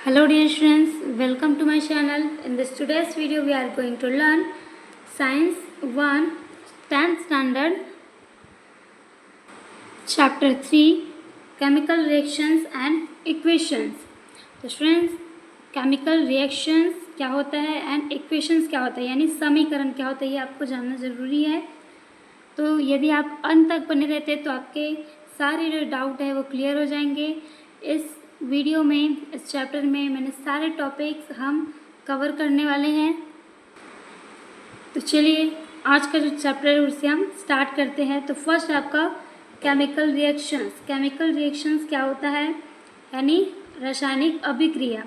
Hello dear students, welcome to my channel. In this today's video we are going to learn Science 1 10th standard Chapter 3 Chemical Reactions and Equations. तो students chemical reactions क्या होता है and equations क्या होता है यानी समीकरण क्या होता है ये आपको जानना ज़रूरी है। तो यदि आप अंत तक बने रहते तो आपके सारे जो डाउट है वो क्लियर हो जाएंगे। इस वीडियो में इस चैप्टर में मैंने सारे टॉपिक्स हम कवर करने वाले हैं। तो चलिए आज का जो चैप्टर है उसे हम स्टार्ट करते हैं। तो फर्स्ट आपका केमिकल रिएक्शंस। केमिकल रिएक्शंस क्या होता है यानी रासायनिक अभिक्रिया।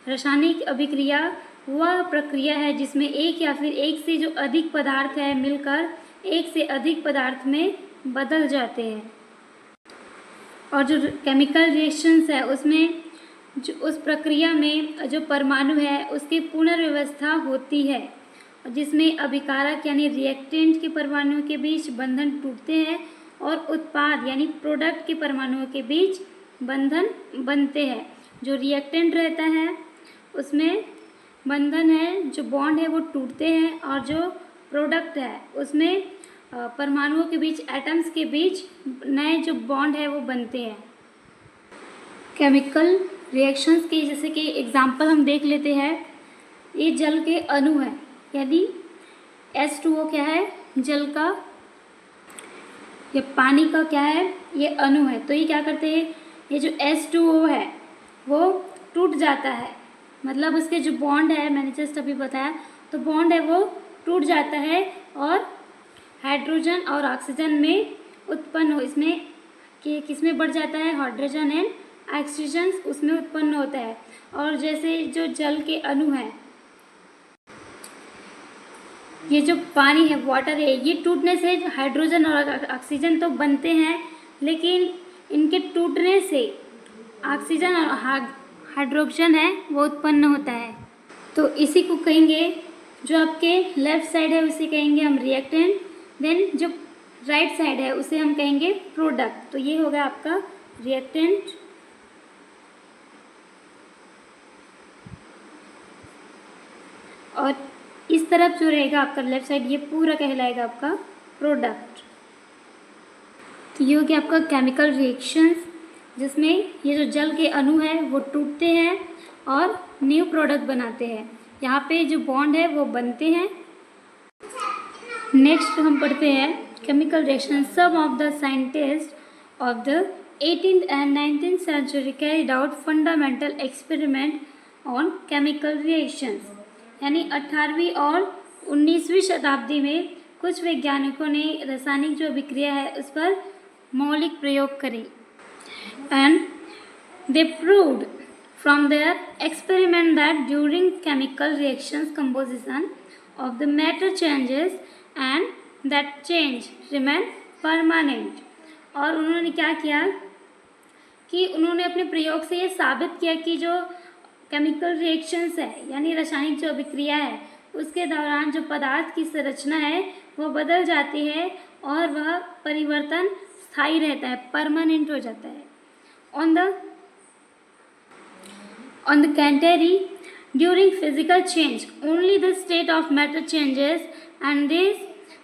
रासायनिक अभिक्रिया वह प्रक्रिया है जिसमें एक या फिर एक से जो अधिक पदार्थ है मिलकर एक से अधिक पदार्थ में बदल जाते हैं। और जो केमिकल रिएक्शंस है उसमें जो उस प्रक्रिया में जो परमाणु है उसकी पुनर्व्यवस्था होती है जिसमें अभिकारक यानी रिएक्टेंट के परमाणुओं के बीच बंधन टूटते हैं और उत्पाद यानी प्रोडक्ट के परमाणुओं के बीच बंधन बनते हैं। जो रिएक्टेंट रहता है उसमें बंधन है, जो बॉन्ड है वो टूटते हैं और जो प्रोडक्ट है उसमें परमाणुओं के बीच एटम्स के बीच नए जो बॉन्ड है वो बनते हैं। केमिकल रिएक्शंस के जैसे कि एग्जांपल हम देख लेते हैं। ये जल के अणु है, यदि H2O क्या है जल का या पानी का क्या है ये अणु है। तो ये क्या करते हैं, ये जो H2O है वो टूट जाता है, मतलब उसके जो बॉन्ड है मैंने जस्ट अभी बताया तो बॉन्ड है वो टूट जाता है और हाइड्रोजन और ऑक्सीजन में उत्पन्न हो इसमें कि किसमें बढ़ जाता है हाइड्रोजन एंड ऑक्सीजन उसमें उत्पन्न होता है। और जैसे जो जल के अणु हैं, ये जो पानी है वाटर है, ये टूटने से हाइड्रोजन और ऑक्सीजन तो बनते हैं लेकिन इनके टूटने से ऑक्सीजन और हाइड्रोजन है वो उत्पन्न होता है। तो इसी को कहेंगे, जो आपके लेफ्ट साइड है उसे कहेंगे हम रिएक्टेंट, देन जो राइट साइड है उसे हम कहेंगे प्रोडक्ट। तो ये होगा आपका रिएक्टेंट और इस तरफ जो रहेगा आपका लेफ्ट साइड ये पूरा कहलाएगा आपका प्रोडक्ट। तो ये हो गया आपका केमिकल रिएक्शंस जिसमें ये जो जल के अणु है वो टूटते हैं और न्यू प्रोडक्ट बनाते हैं। यहाँ पे जो बॉन्ड है वो बनते हैं। नेक्स्ट हम पढ़ते हैं chemical reaction. Some of the scientist of the 18th and 19th century carried out fundamental experiment on chemical reactions। यानी 18वीं और 19वीं शताब्दी में कुछ वैज्ञानिकों ने रासायनिक जो अभिक्रिया है उस पर मौलिक प्रयोग करे। And they proved from their experiment that during chemical reactions composition of the matter changes and that change remain permanent। और उन्होंने क्या किया कि उन्होंने अपने प्रयोग से ये साबित किया कि जो केमिकल रिएक्शंस है यानी रासायनिक जो अभिक्रिया है उसके दौरान जो पदार्थ की संरचना है वो बदल जाती है और वह परिवर्तन स्थायी रहता है, परमानेंट हो जाता है। On the contrary, during physical change, only the state of matter changes and this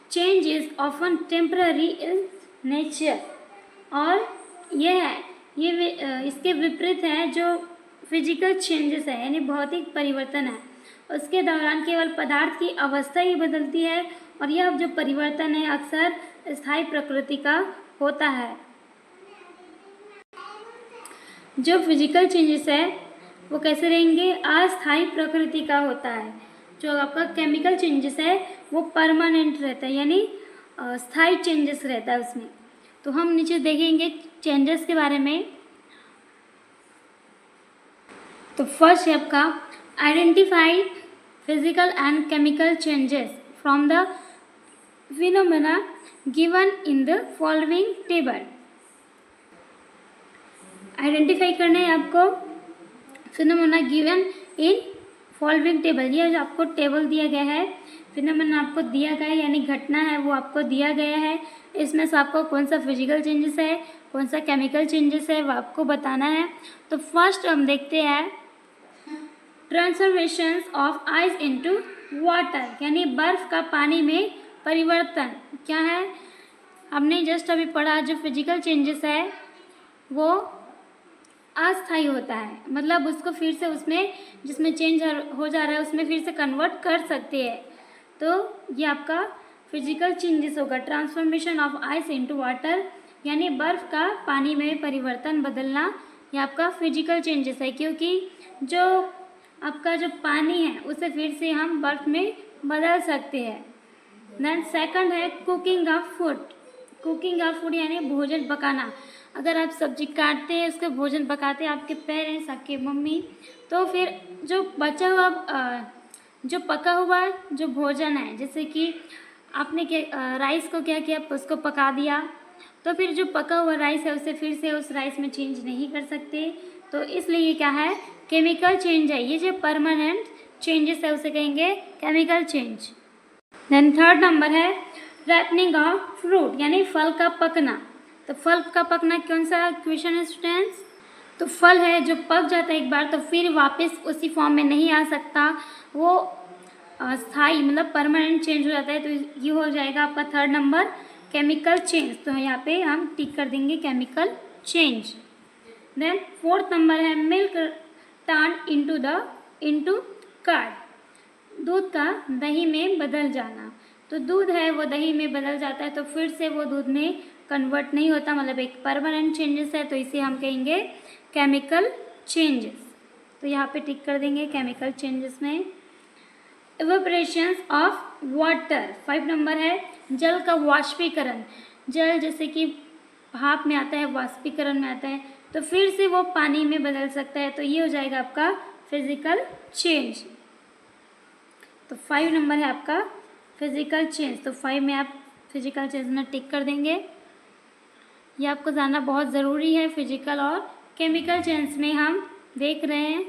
change is often temporary in nature। और यह है ये इसके विपरीत है जो फिजिकल चेंजेस है यानी भौतिक परिवर्तन है, उसके दौरान केवल पदार्थ की अवस्था ही बदलती है और यह जो परिवर्तन है अक्सर स्थायी प्रकृति का होता है। जो फिजिकल चेंजेस है वो कैसे रहेंगे, अस्थायी प्रकृति का होता है। जो आपका केमिकल चेंजेस है वो परमानेंट रहता है यानी स्थायी चेंजेस रहता है उसमें। तो हम नीचे देखेंगे चेंजेस के बारे में। तो फर्स्ट है आपका identify physical and chemical changes from the phenomena given in the following table. Identify करना है आपको phenomena given in following table. ये जो आपको टेबल दिया गया है, फिनोमेना आपको दिया गया है यानी घटना है वो आपको दिया गया है। इसमें से आपको कौन सा फिजिकल चेंजेस है कौन सा केमिकल चेंजेस है वो आपको बताना है। तो फर्स्ट हम देखते हैं transformation of ice into water, यानी बर्फ़ का पानी में परिवर्तन क्या है, हमने जस्ट अभी पढ़ा। जो फिजिकल चेंजेस है वो अस्थायी होता है, मतलब उसको फिर से उसमें जिसमें चेंज हो जा रहा है उसमें फिर से कन्वर्ट कर सकते हैं। तो ये आपका फिजिकल चेंजेस होगा, transformation of ice into water, यानी बर्फ़ का पानी में परिवर्तन बदलना, ये आपका फिजिकल चेंजेस है, क्योंकि जो आपका जो पानी है उसे फिर से हम बर्फ़ में बदल सकते हैं। देन सेकंड है cooking of food. Cooking of food यानी भोजन पकाना। अगर आप सब्जी काटते हैं उसका भोजन पकाते हैं आपके पेरेंट्स, आपके मम्मी, तो फिर जो बचा हुआ जो पका हुआ जो भोजन है, जैसे कि आपने राइस को क्या किया, उसको पका दिया, तो फिर जो पका हुआ राइस है उसे फिर से उस राइस में चेंज नहीं कर सकते। तो इसलिए ये क्या है, केमिकल चेंज है। ये जो परमानेंट चेंजेस है उसे कहेंगे chemical change. Then third number है रैपनिंग ऑफ फ्रूट, यानी फल का पकना। तो फल का पकना कौन सा क्वेश्चन है स्टूडेंट्स? तो फल है जो पक जाता है एक बार तो फिर वापस उसी फॉर्म में नहीं आ सकता, वो स्थायी मतलब परमानेंट चेंज हो जाता है। तो ये हो जाएगा आपका थर्ड नंबर केमिकल चेंज। तो यहाँ पे हम टिक कर देंगे chemical change. Then fourth number है मिल्क टर्न इनटू कर्ड, दूध का दही में बदल जाना। तो दूध है वो दही में बदल जाता है तो फिर से वो दूध में कन्वर्ट नहीं होता, मतलब एक परमानेंट चेंजेस है, तो इसे हम कहेंगे केमिकल चेंजेस। तो यहाँ पे टिक कर देंगे केमिकल चेंजेस में। इवेपोरेशंस ऑफ वाटर, 5 नंबर है जल का वाष्पीकरण। जल जैसे कि भाप में आता है, वाष्पीकरण में आता है, तो फिर से वो पानी में बदल सकता है, तो ये हो जाएगा आपका फिजिकल चेंज। तो 5 नंबर है आपका फिजिकल चेंज। तो 5 में आप फिजिकल चेंज में टिक कर देंगे। ये आपको जानना बहुत ज़रूरी है, फिजिकल और केमिकल चेंज में हम देख रहे हैं।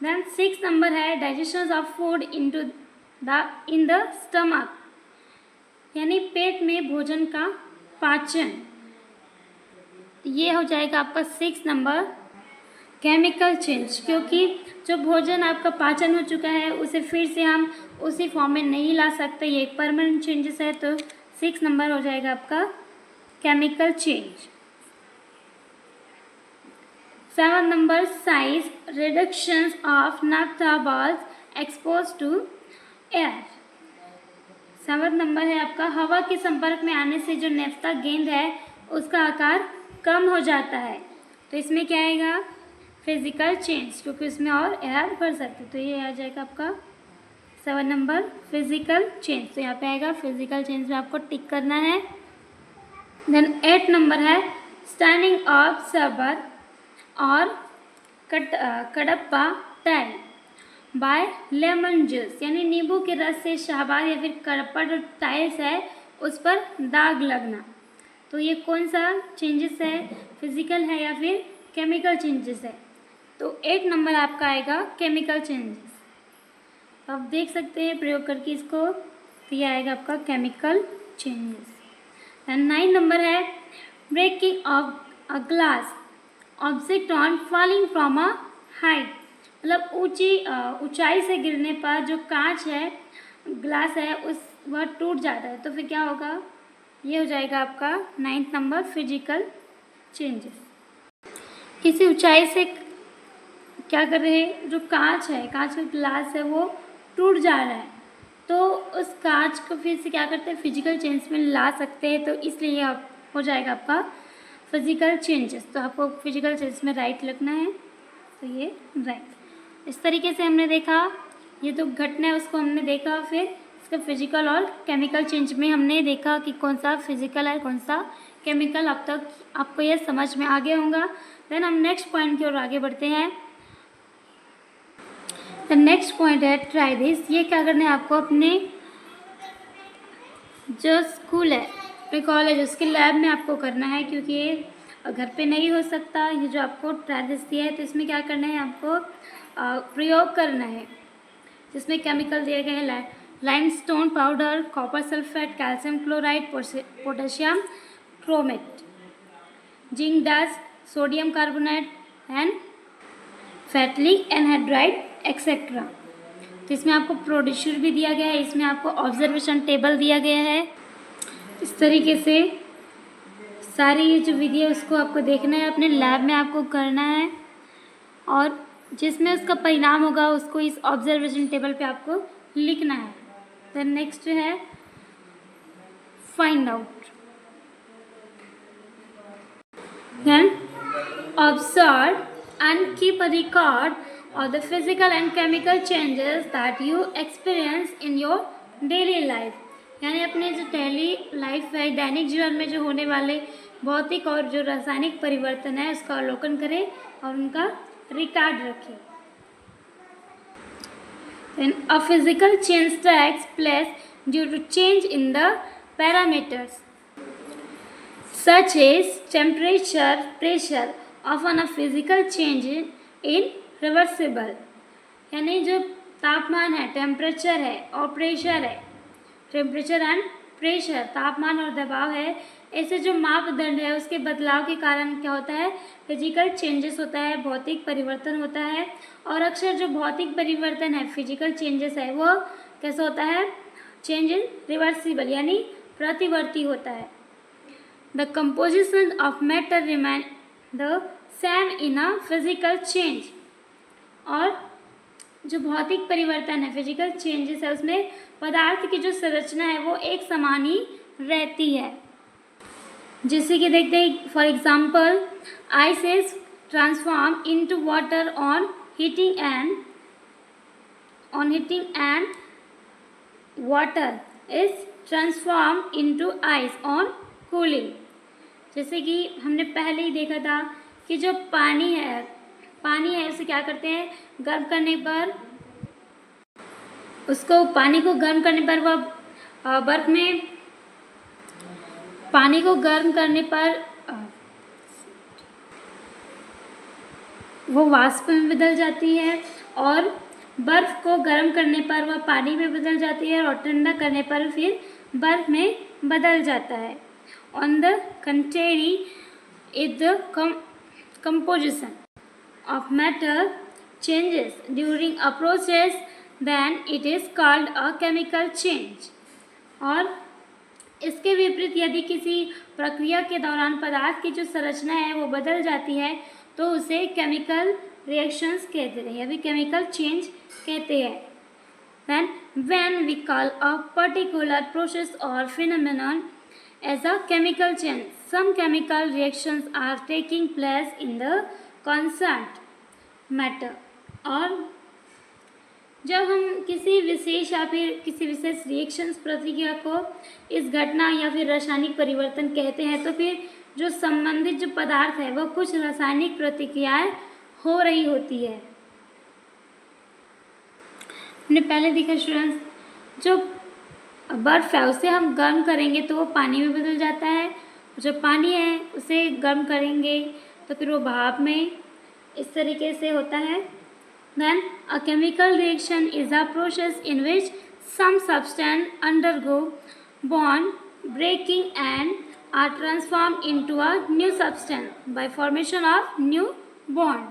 देन 6 नंबर है digestion of food in the stomach, यानी पेट में भोजन का पाचन। ये हो जाएगा आपका 6 नंबर केमिकल चेंज, क्योंकि जो भोजन आपका पाचन हो चुका है उसे फिर से हम उसी फॉर्म में नहीं ला सकते, ये एक परमानेंट चेंजेस है। तो 6 नंबर हो जाएगा आपका chemical change. 7 number size reduction of naphtha balls expose to air. 7 number है आपका हवा के संपर्क में आने से जो नेफ्था गेंद है उसका आकार कम हो जाता है। तो इसमें क्या आएगा, फिजिकल चेंज, क्योंकि उसमें और एयर भर सकते। तो ये आ जाएगा आपका 7 नंबर फिजिकल चेंज। तो यहाँ पे आएगा फिजिकल चेंज में आपको टिक करना है। देन 8 नंबर है स्टैंडिंग ऑफ सरबर और Kadapa tile by lemon juice, यानी नींबू के रस से शहबाज या फिर कडप्पा जो टाइल्स है उस पर दाग लगना। तो ये कौन सा चेंजेस है, फिजिकल है या फिर केमिकल चेंजेस है? तो 8 नंबर आपका आएगा केमिकल चेंजेस। आप देख सकते हैं प्रयोग करके इसको, तो ये आएगा आपका केमिकल चेंजेस। एंड 9 नंबर है breaking of a glass object on falling from a height, मतलब ऊंचाई से गिरने पर जो कांच है, ग्लास है, उस वह टूट जाता है। तो फिर क्या होगा, ये हो जाएगा आपका 9th नंबर फिजिकल चेंजेस। किसी ऊंचाई से क्या कर रहे हैं, जो कांच है, कांच का ग्लास है वो टूट जा रहा है, तो उस कांच को फिर से क्या करते हैं, फिजिकल चेंज में ला सकते हैं। तो इसलिए आप हो जाएगा आपका फिजिकल चेंजेस। तो आपको फिजिकल चेंज में राइट लिखना है, तो ये राइट। इस तरीके से हमने देखा, ये तो घटना है उसको हमने देखा, फिर इसका फिजिकल और केमिकल चेंज में हमने देखा कि कौन सा फिजिकल है कौन सा केमिकल। अब तक आपको ये समझ में आ गया होगा। देन हम नेक्स्ट पॉइंट की ओर आगे बढ़ते हैं। द नेक्स्ट पॉइंट है ट्राई दिस। ये क्या करना है आपको, अपने जो स्कूल है, अपने कॉलेज, उसके लैब में आपको करना है, क्योंकि ये घर पे नहीं हो सकता। ये जो आपको ट्राई दिस दिया है तो इसमें क्या करना है आपको, प्रयोग करना है, जिसमें केमिकल दिए गए हैं limestone powder, copper sulphate, calcium chloride, potassium chromate, zinc dust, sodium carbonate and phthalic anhydride et cetera. तो इसमें आपको प्रोड्यूसर भी दिया गया है, इसमें आपको ऑब्जर्वेशन टेबल दिया गया है। इस तरीके से सारी ये जो विधि है उसको आपको देखना है, अपने लैब में आपको करना है और जिसमें उसका परिणाम होगा उसको इस ऑब्जर्वेशन टेबल पे आपको लिखना है। देन नेक्स्ट है find out. Then observe and keep a record of the physical and chemical changes that you experience in your daily life। यानी अपने जो डेली लाइफ है, दैनिक जीवन में जो होने वाले भौतिक और जो रासायनिक परिवर्तन है उसका अवलोकन करें और उनका रिकॉर्ड रखें। Then a physical change takes place due to change in the parameters such as temperature, pressure, often a physical change in reversible। यानी जो तापमान है, टेम्परेचर है और प्रेशर है, टेम्परेचर एंड प्रेशर, तापमान और दबाव है, ऐसे जो मापदंड है उसके बदलाव के कारण क्या होता है, फिजिकल चेंजेस होता है, भौतिक परिवर्तन होता है। और अक्सर जो भौतिक परिवर्तन है, फिजिकल चेंजेस है, वो कैसे होता है, चेंज इन रिवर्सिबल यानी प्रतिवर्ती होता है। The composition of matter remain the same in a physical change। और जो भौतिक परिवर्तन है, फिजिकल चेंजेस है, उसमें पदार्थ की जो संरचना है वो एक समान ही रहती है। जैसे कि देखते हैं, for example ice is transform into water on heating and water is transform into ice on cooling. जैसे कि हमने पहले ही देखा था कि जो पानी है उसे क्या करते हैं, गर्म करने पर उसको, पानी को गर्म करने पर वह बर्फ में, पानी को गर्म करने पर वो वाष्प में बदल जाती है और बर्फ़ को गर्म करने पर वह पानी में बदल जाती है और ठंडा करने पर फिर बर्फ़ में बदल जाता है। On the contrary, if the composition of matter changes during a process, then it is called a chemical change। और इसके विपरीत यदि किसी प्रक्रिया के दौरान पदार्थ की जो संरचना है वो बदल जाती है तो उसे केमिकल रिएक्शंस कहते हैं या फिर केमिकल चेंज कहते हैं। Then when we call a particular process or phenomenon as a chemical change, some chemical reactions are taking place in the concerned matter। और जब हम किसी विशेष या फिर किसी विशेष रिएक्शंस प्रतिक्रिया को इस घटना या फिर रासायनिक परिवर्तन कहते हैं तो फिर जो संबंधित जो पदार्थ है वो कुछ रासायनिक प्रतिक्रियाएं हो रही होती है। हमने पहले देखा स्टूडेंट्स, जो बर्फ़ है उसे हम गर्म करेंगे तो वो पानी में बदल जाता है, जो पानी है उसे गर्म करेंगे तो फिर वो भाप में, इस तरीके से होता है। Then a chemical reaction is a process in which some substance undergo bond breaking and are transformed into a new substance by formation of new bond।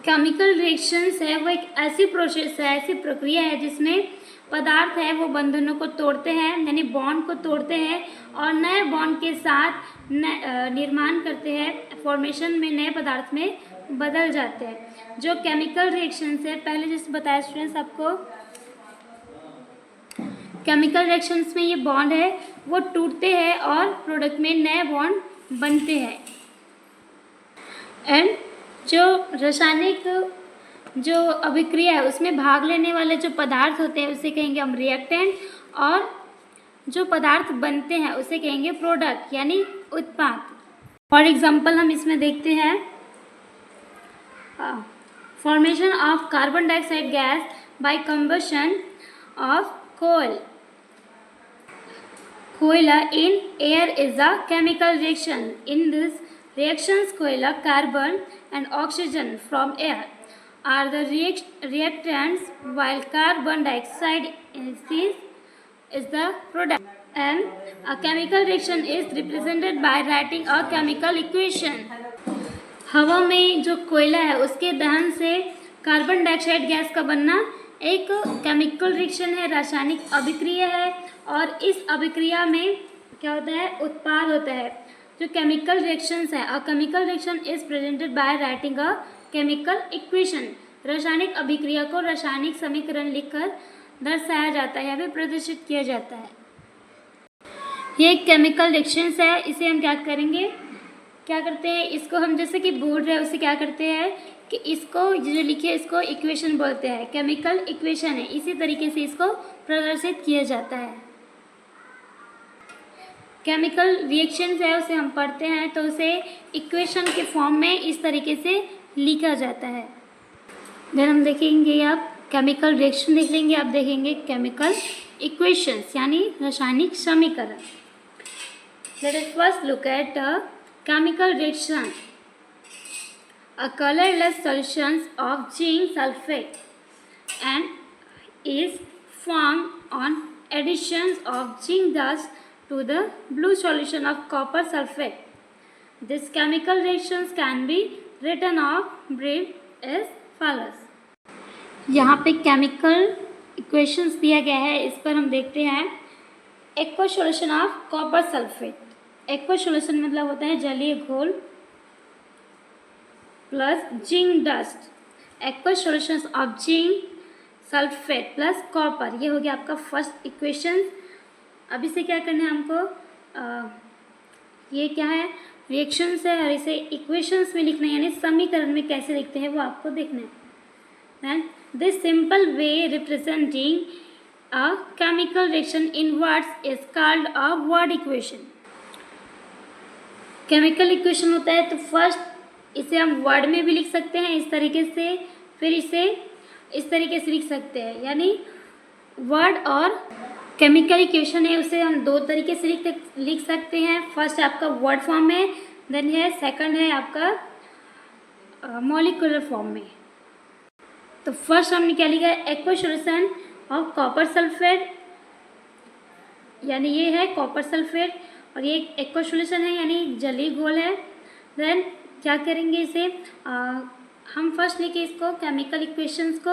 Chemical reactions है वो एक ऐसी प्रोसेस है, ऐसी प्रक्रिया है जिसमें पदार्थ है वो बंधनों को तोड़ते हैं यानी बॉन्ड को तोड़ते हैं और नए बॉन्ड के साथ निर्माण करते हैं, फॉर्मेशन में नए पदार्थ में बदल जाते हैं। जो केमिकल रिएक्शंस है, पहले जैसे बताया स्टूडेंट्स आपको, केमिकल रिएक्शंस में ये बॉन्ड है वो टूटते हैं और प्रोडक्ट में नए बॉन्ड बनते हैं। एंड जो रासायनिक जो अभिक्रिया है उसमें भाग लेने वाले जो पदार्थ होते हैं उसे कहेंगे हम रिएक्टेंट, और जो पदार्थ बनते हैं उसे कहेंगे प्रोडक्ट यानी उत्पाद। फॉर एग्जांपल हम इसमें देखते हैं formation of carbon dioxide gas by combustion of कोयला in air is a chemical reaction. In this reactions कोयला, carbon and oxygen from air are the reactants while carbon dioxide is the product। And a chemical reaction is represented by writing a chemical equation। हवा में जो कोयला है उसके दहन से carbon dioxide gas का बनना एक केमिकल रिएक्शन है, रासायनिक अभिक्रिया है, और इस अभिक्रिया में क्या होता है, उत्पाद होता है। जो केमिकल रिएक्शंस है, अ chemical reaction is presented by writing a chemical equation. रासायनिक अभिक्रिया को रासायनिक समीकरण लिखकर दर्शाया जाता है या फिर प्रदर्शित किया जाता है। ये एक केमिकल रिएक्शंस है, इसे हम क्या करेंगे, क्या करते हैं, इसको हम जैसे कि बोल रहे हैं उसे क्या करते हैं कि इसको जो लिखे इसको इक्वेशन बोलते हैं, केमिकल इक्वेशन है, इसी तरीके से इसको प्रदर्शित किया जाता है। केमिकल रिएक्शंस है उसे हम पढ़ते हैं तो उसे इक्वेशन के फॉर्म में इस तरीके से लिखा जाता है। देन हम देखेंगे, आप केमिकल रिएक्शन देख लेंगे, आप देखेंगे केमिकल इक्वेशंस यानी रासायनिक समीकरण। Let us first look at a chemical reaction. A colorless solution of zinc sulfate and is formed on addition of zinc dust to the blue solution of copper sulfate. This chemical reactions can be written or brief as follows. यहाँ पे chemical equations दिया गया है, इस पर हम देखते हैं aqua solution of copper sulphate. Aqua solution मतलब होता है जलीय घोल plus zinc dust. Aqua solution of zinc sulphate plus copper, ये हो गया आपका फर्स्ट इक्वेशन। अब इसे क्या करना है हमको, ये क्या है, रिएक्शंस है और इसे इक्वेशंस में लिखना है यानी समीकरण में कैसे लिखते हैं वो आपको देखना है। And this simple way representing a chemical reaction in words is called a word equation. Chemical equation होता है तो फर्स्ट इसे हम वर्ड में भी लिख सकते हैं इस तरीके से, फिर इसे इस तरीके से लिख सकते हैं, यानी वर्ड और केमिकल इक्वेशन है उसे हम दो तरीके से लिख सकते हैं। फर्स्ट आपका वर्ड फॉर्म में, देन है सेकंड है आपका मॉलिक्यूलर फॉर्म में। तो फर्स्ट हमने क्या लिखा है, aqua solution of copper sulphate, यानी ये है कॉपर सल्फेट और ये एक्वा सॉल्यूशन है यानी जलीय घोल है। देन क्या करेंगे, इसे हम फर्स्ट लिखे इसको केमिकल इक्वेशंस को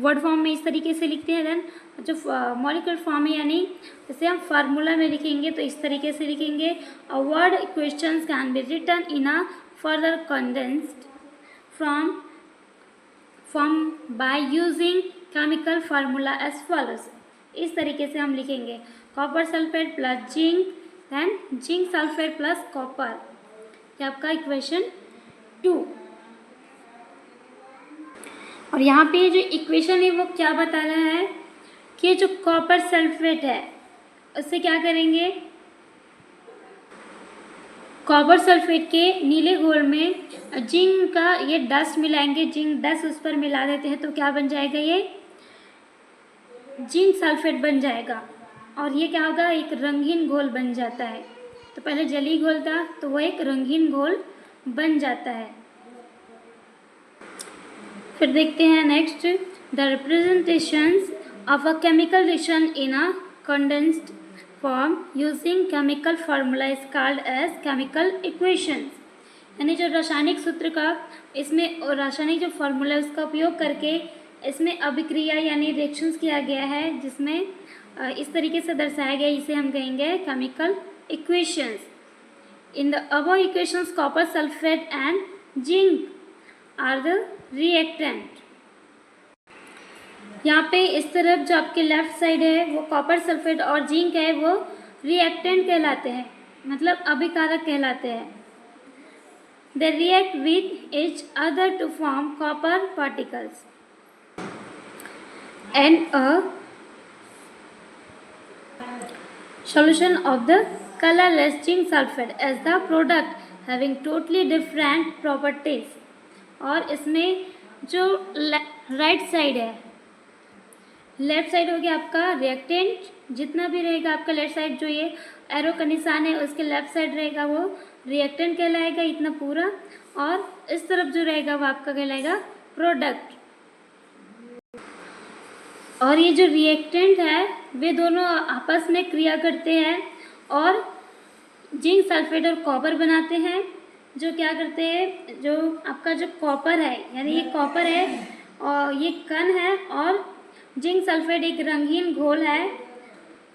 वर्ड फॉर्म में इस तरीके से लिखते हैं। देन जो मॉलिक्यूलर फॉर्म है यानी इसे हम फार्मूला में लिखेंगे तो इस तरीके से लिखेंगे। A word equations can be written in a further condensed form by using chemical formula as follows. इस तरीके से हम लिखेंगे copper sulphate plus zinc, then zinc sulphate plus copper, ये आपका इक्वेशन 2। और यहाँ पे जो इक्वेशन है वो क्या बता रहा है कि जो कॉपर सल्फेट है उससे क्या करेंगे, कॉपर सल्फेट के नीले घोल में जिंक का ये डस्ट मिलाएंगे, जिंक डस्ट उस पर मिला देते हैं तो क्या बन जाएगा, ये जिंक सल्फेट बन जाएगा और ये क्या होगा, एक रंगीन घोल बन जाता है। तो पहले जलीय घोल था तो वो एक रंगीन घोल बन जाता है। फिर देखते हैं next, the representations of a chemical reaction in a condensed form using chemical formula is called as chemical equations. यानी जो रासायनिक सूत्र का इसमें रासायनिक जो फार्मूला है उसका उपयोग करके इसमें अभिक्रिया यानी रिएक्शंस किया गया है, जिसमें इस तरीके से दर्शाया गया, इसे हम कहेंगे chemical equations. In the above equations copper sulphate and zinc are the reactant. यहाँ पे इस तरफ जो आपके लेफ्ट साइड है वो कॉपर सल्फेट और जिंक है वो रिएक्टेंट कहलाते हैं, मतलब अभिकारक कहलाते हैं। They react with each other to form copper particles and a solution of the colorless zinc sulfate as the product having totally different properties। और इसमें जो राइट साइड है, लेफ्ट साइड हो गया आपका रिएक्टेंट, जितना भी रहेगा आपका लेफ्ट साइड जो ये एरो का निशान है उसके लेफ्ट साइड रहेगा वो रिएक्टेंट कहलाएगा इतना पूरा, और इस तरफ जो रहेगा वो आपका कहलाएगा प्रोडक्ट। और ये जो रिएक्टेंट है वे दोनों आपस में क्रिया करते हैं और जिंक सल्फेट और कॉपर बनाते हैं। जो क्या करते हैं, जो आपका जो कॉपर है यानी ये कॉपर है और ये कण है, और जिंक सल्फेट एक रंगीन घोल है,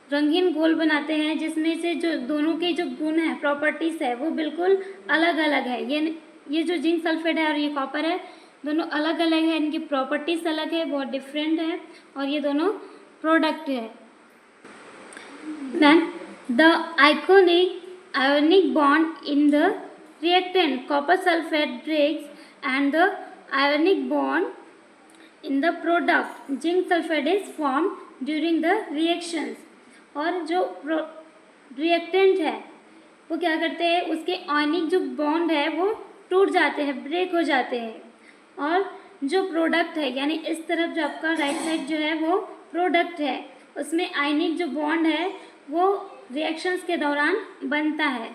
रंगीन घोल बनाते हैं जिसमें से जो दोनों के जो गुण है, प्रॉपर्टीज़ है, वो बिल्कुल अलग अलग है। ये जो जिंक सल्फेट है और ये कॉपर है, दोनों अलग अलग है, इनकी प्रॉपर्टीज़ अलग है, बहुत डिफरेंट है, और ये दोनों प्रोडक्ट है। Then the ionic bond in the reactant copper sulfate breaks and the ionic bond in the product zinc sulfate is formed during the reactions। और जो रिएक्टेंट है वो क्या करते हैं, उसके आयनिक जो बॉन्ड है वो टूट जाते हैं, ब्रेक हो जाते हैं, और जो प्रोडक्ट है यानी इस तरफ जो आपका राइट साइड जो है वो प्रोडक्ट है, उसमें आयनिक जो बॉन्ड है वो रिएक्शंस के दौरान बनता है।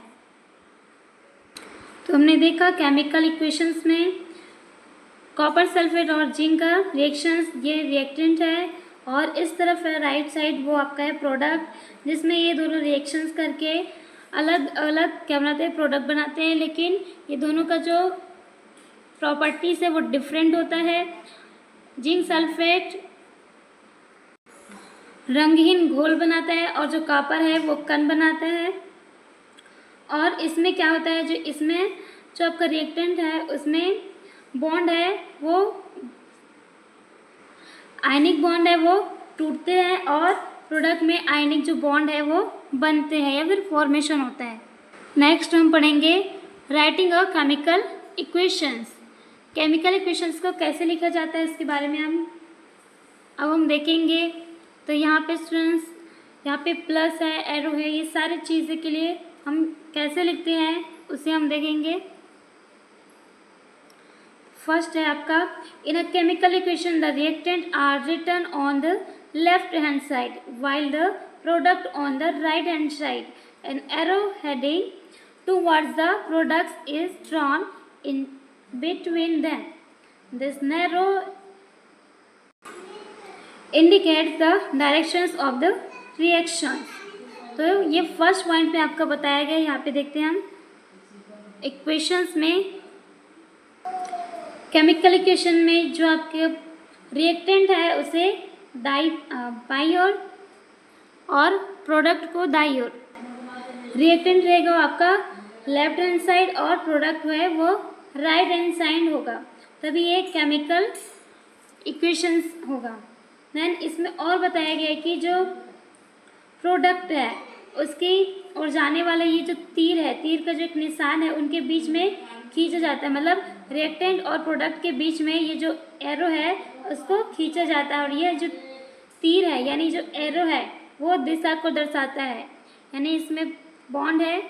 तो हमने देखा केमिकल इक्वेशंस में कॉपर सल्फेट और जिंक का रिएक्शंस, ये रिएक्टेंट है, और इस तरफ है राइट साइड वो आपका है प्रोडक्ट, जिसमें ये दोनों रिएक्शंस करके अलग अलग क्या बनाते हैं, प्रोडक्ट बनाते हैं, लेकिन ये दोनों का जो प्रॉपर्टीज़ है वो डिफरेंट होता है। जिंक सल्फेट रंगहीन घोल बनाता है और जो कॉपर है वो कण बनाता है। और इसमें क्या होता है, जो इसमें जो आपका रिएक्टेंट है उसमें बॉन्ड है वो आयनिक बॉन्ड है वो टूटते हैं, और प्रोडक्ट में आयनिक जो बॉन्ड है वो बनते हैं या फिर फॉर्मेशन होता है। नेक्स्ट हम पढ़ेंगे writing a chemical equations. Chemical equations को कैसे लिखा जाता है इसके बारे में हम देखेंगे। तो यहाँ पे स्टूडेंट्स, यहाँ पे प्लस है, एरो है, ये सारी चीज़ें के लिए हम कैसे लिखते हैं उसे हम देखेंगे। फर्स्ट है आपका, in a chemical equation the reactant are written on the left hand side while the product on the right hand side. An arrow heading towards the products is drawn in between them. This arrow indicates the directions of the reactions. तो ये first point पे आपका बताया गया। यहाँ पे देखते हैं हम इक्वेशंस में, केमिकल इक्वेशन में जो आपके रिएक्टेंट है उसे बाई और प्रोडक्ट को दाई ओर। रिएक्टेंट रहेगा वो आपका लेफ्ट हैंड साइड और प्रोडक्ट है वो राइट हैंड साइड होगा, तभी ये केमिकल इक्वेशंस होगा। देन इसमें और बताया गया है कि जो प्रोडक्ट है उसकी और जाने वाला ये जो तीर है, तीर का जो एक निशान है उनके बीच में खींचा जाता है, मतलब रिएक्टेंट और प्रोडक्ट के बीच में ये जो एरो है उसको खींचा जाता है, और ये जो तीर है यानी जो एरो है वो दिशा को दर्शाता है, यानी इसमें बॉन्ड है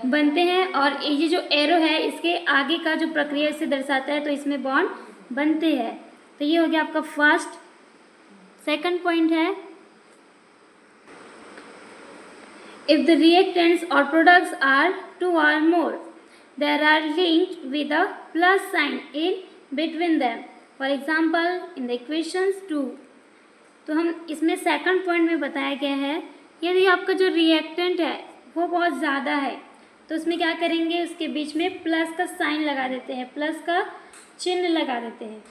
बनते हैं, और ये जो एरो है इसके आगे का जो प्रक्रिया इसे दर्शाता है, तो इसमें बॉन्ड बनते हैं। तो ये हो गया आपका फर्स्ट। सेकंड पॉइंट है, if the reactants or products are two or more, they are linked with a plus sign in between them, for example in the equations 2। तो हम इसमें सेकंड पॉइंट में बताया गया है, यदि आपका जो रिएक्टेंट है वो बहुत ज़्यादा है तो उसमें क्या करेंगे, उसके बीच में प्लस का साइन लगा देते हैं, प्लस का चिन्ह लगा देते हैं।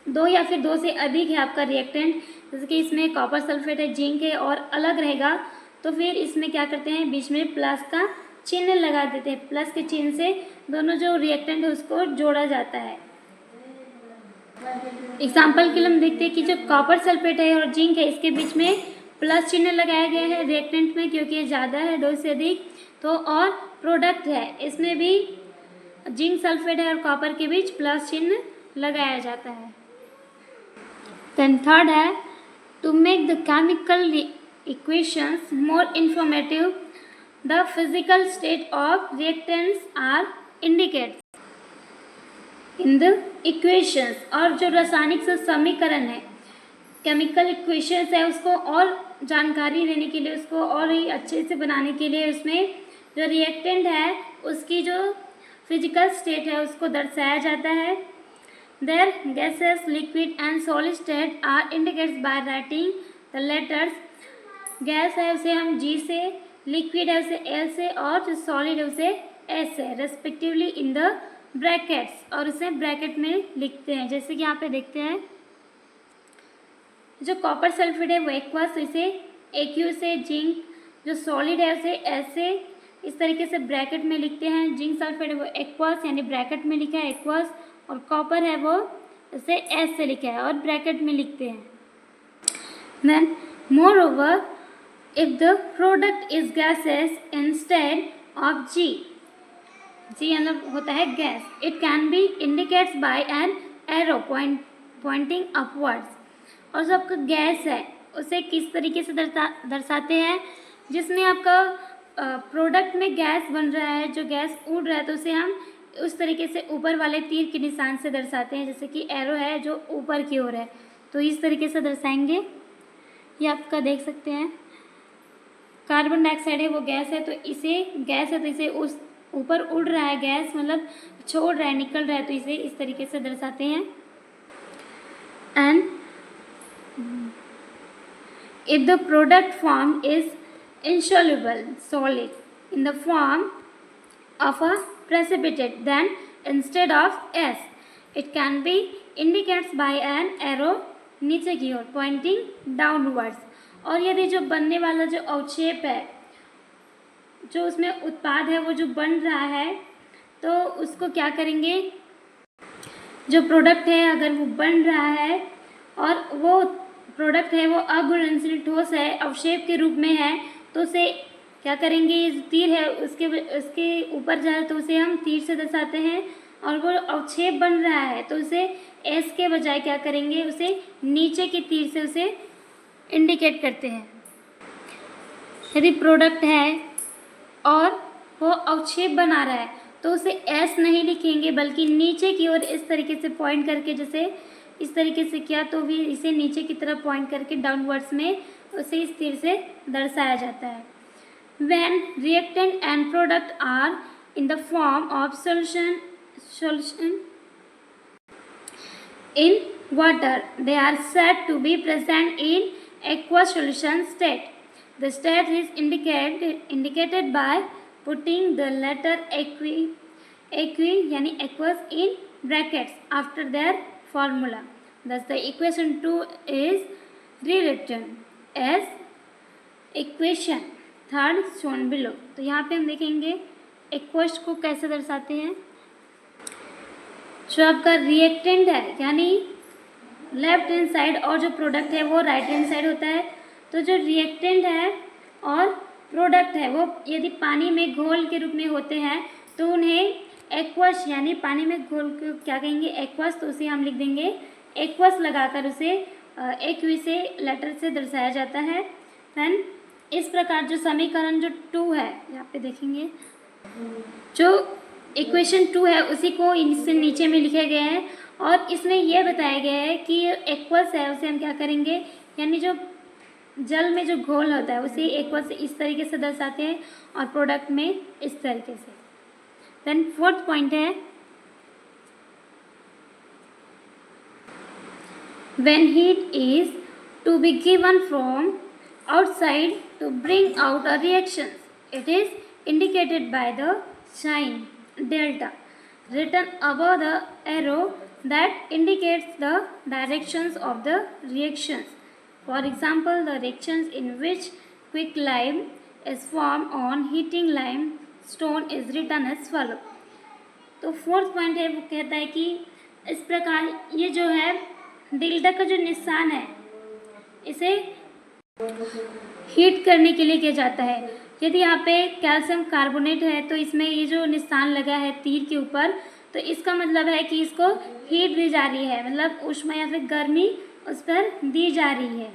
दो या फिर दो से अधिक है आपका रिएक्टेंट, जैसे कि इसमें कॉपर सल्फेट है, जिंक है और अलग रहेगा, तो फिर इसमें क्या करते हैं, बीच में प्लस का चिन्ह लगा देते हैं। प्लस के चिन्ह से दोनों जो रिएक्टेंट है उसको जोड़ा जाता है। एग्जाम्पल के लिए हम देखते हैं कि जो कॉपर सल्फेट है और जिंक है इसके बीच में प्लस चिन्ह लगाया गया है रिएक्टेंट में, क्योंकि ये ज़्यादा है दो से अधिक। तो और प्रोडक्ट है इसमें भी जिंक सल्फेट है और कॉपर के बीच प्लस चिन्ह लगाया जाता है। देन थर्ड है, to make the chemical equations more informative, the physical state of reactants are indicated in the equations। और जो रासायनिक से समीकरण है, केमिकल इक्वेशंस है, उसको और जानकारी देने के लिए, उसको और ही अच्छे से बनाने के लिए उसमें जो रिएक्टेंट है उसकी जो फिजिकल स्टेट है उसको दर्शाया जाता है। There gases, liquid and solid state are indicates by writing the letters. Gas है उसे हम G से, लिक्विड है उसे L से, और जो सॉलिड है उसे S से रेस्पेक्टिवली इन द ब्रैकेट्स और उसे ब्रैकेट में लिखते हैं। जैसे कि यहाँ पे देखते हैं जो कॉपर सल्फेट है वो एक्वस, तो इसे AQ से, जिंक जो सॉलिड है उसे ऐसे इस तरीके से ब्रैकेट में लिखते हैं। जिंक सल्फेट है वो एक्वस यानी ब्रैकेट में लिखा है एक्वस, और कॉपर है वो इसे S से लिखा है और ब्रैकेट में लिखते हैं। Then moreover if the product is gases instead of G मतलब होता है gas, it can be indicates by an arrow pointing upwards. और जो आपका गैस है उसे किस तरीके से दर्शाते हैं, जिसमें आपका प्रोडक्ट में गैस बन रहा है, जो गैस उड़ रहा है तो उसे हम उस तरीके से ऊपर वाले तीर के निशान से दर्शाते हैं, जैसे कि एरो है जो ऊपर की ओर है तो इस तरीके से दर्शाएंगे। ये आपका देख सकते हैं कार्बन डाइऑक्साइड है वो गैस है, तो इसे गैस है तो इसे उस ऊपर उड़ रहा है, गैस मतलब छोड़ रहा है, निकल रहा है, तो इसे इस तरीके से दर्शाते हैं। And if the product form is insoluble solid in the form of a precipitate, then instead of S it can be indicates by an arrow नीचे की ओर pointing downwards। और यदि जो बनने वाला जो अवक्षेप है, जो उसमें उत्पाद है वो जो बन रहा है, तो उसको क्या करेंगे, जो प्रोडक्ट है अगर वो बन रहा है और वो प्रोडक्ट है वो अघुलनशील ठोस है, अवक्षेप के रूप में है, तो उसे क्या करेंगे, ये जो तीर है उसके ऊपर जाए तो उसे हम तीर से दर्शाते हैं। और वो अवक्षेप बन रहा है तो उसे एस के बजाय क्या करेंगे, उसे नीचे के तीर से उसे इंडिकेट करते हैं। यदि प्रोडक्ट है और वो अवक्षेप बना रहा है तो उसे एस नहीं लिखेंगे बल्कि नीचे की ओर इस तरीके से पॉइंट करके, जैसे इस तरीके से किया तो भी इसे नीचे की तरफ पॉइंट करके डाउनवर्ड्स में उसे इस तीर से दर्शाया जाता है। When reactant and product are in the form of solution in water, they are said to be present in aqueous solution state. The state is indicated by putting the letter aqui यानी aqueous in brackets after their formula. Thus the equation 2 is rewritten as equation third shown below. तो यहाँ पे हम देखेंगे aqueous को कैसे दर्शाते हैं। जो आपका रिएक्टेंट है यानी लेफ्ट हैंड साइड और जो प्रोडक्ट है वो राइट हैंड साइड होता है, तो जो रिएक्टेंट है और प्रोडक्ट है वो यदि पानी में घोल के रूप में होते हैं तो उन्हें एक्वस यानी पानी में घोल के क्या कहेंगे, एक्वस, तो उसे हम लिख देंगे एक्वस लगाकर उसे एक्वी से लेटर से दर्शाया जाता है। देन इस प्रकार जो समीकरण जो 2 है यहाँ पे देखेंगे, जो इक्वेशन 2 है उसी को इससे नीचे में लिखे गए हैं और इसमें यह बताया गया है कि एक्वस है उसे हम क्या करेंगे, यानी जो जल में जो घोल होता है उसे एक्वस इस तरीके से दर्शाते हैं और प्रोडक्ट में इस तरीके से। देन फोर्थ पॉइंट है when heat is to be given from outside to bring out a reaction, it is indicated by the sign delta written above the arrow that indicates the directions of the reactions. For example, the reactions in which quicklime is formed on heating limestone is written as follow. तो fourth point है वो कहता है कि इस प्रकार ये जो है डेल्टा का जो निशान है इसे हीट करने के लिए किया जाता है। यदि यहाँ पे कैल्शियम कार्बोनेट है तो इसमें ये जो निशान लगा है तीर के ऊपर, तो इसका मतलब है कि इसको हीट दी जा रही है, मतलब ऊष्मा या फिर गर्मी उस पर दी जा रही है।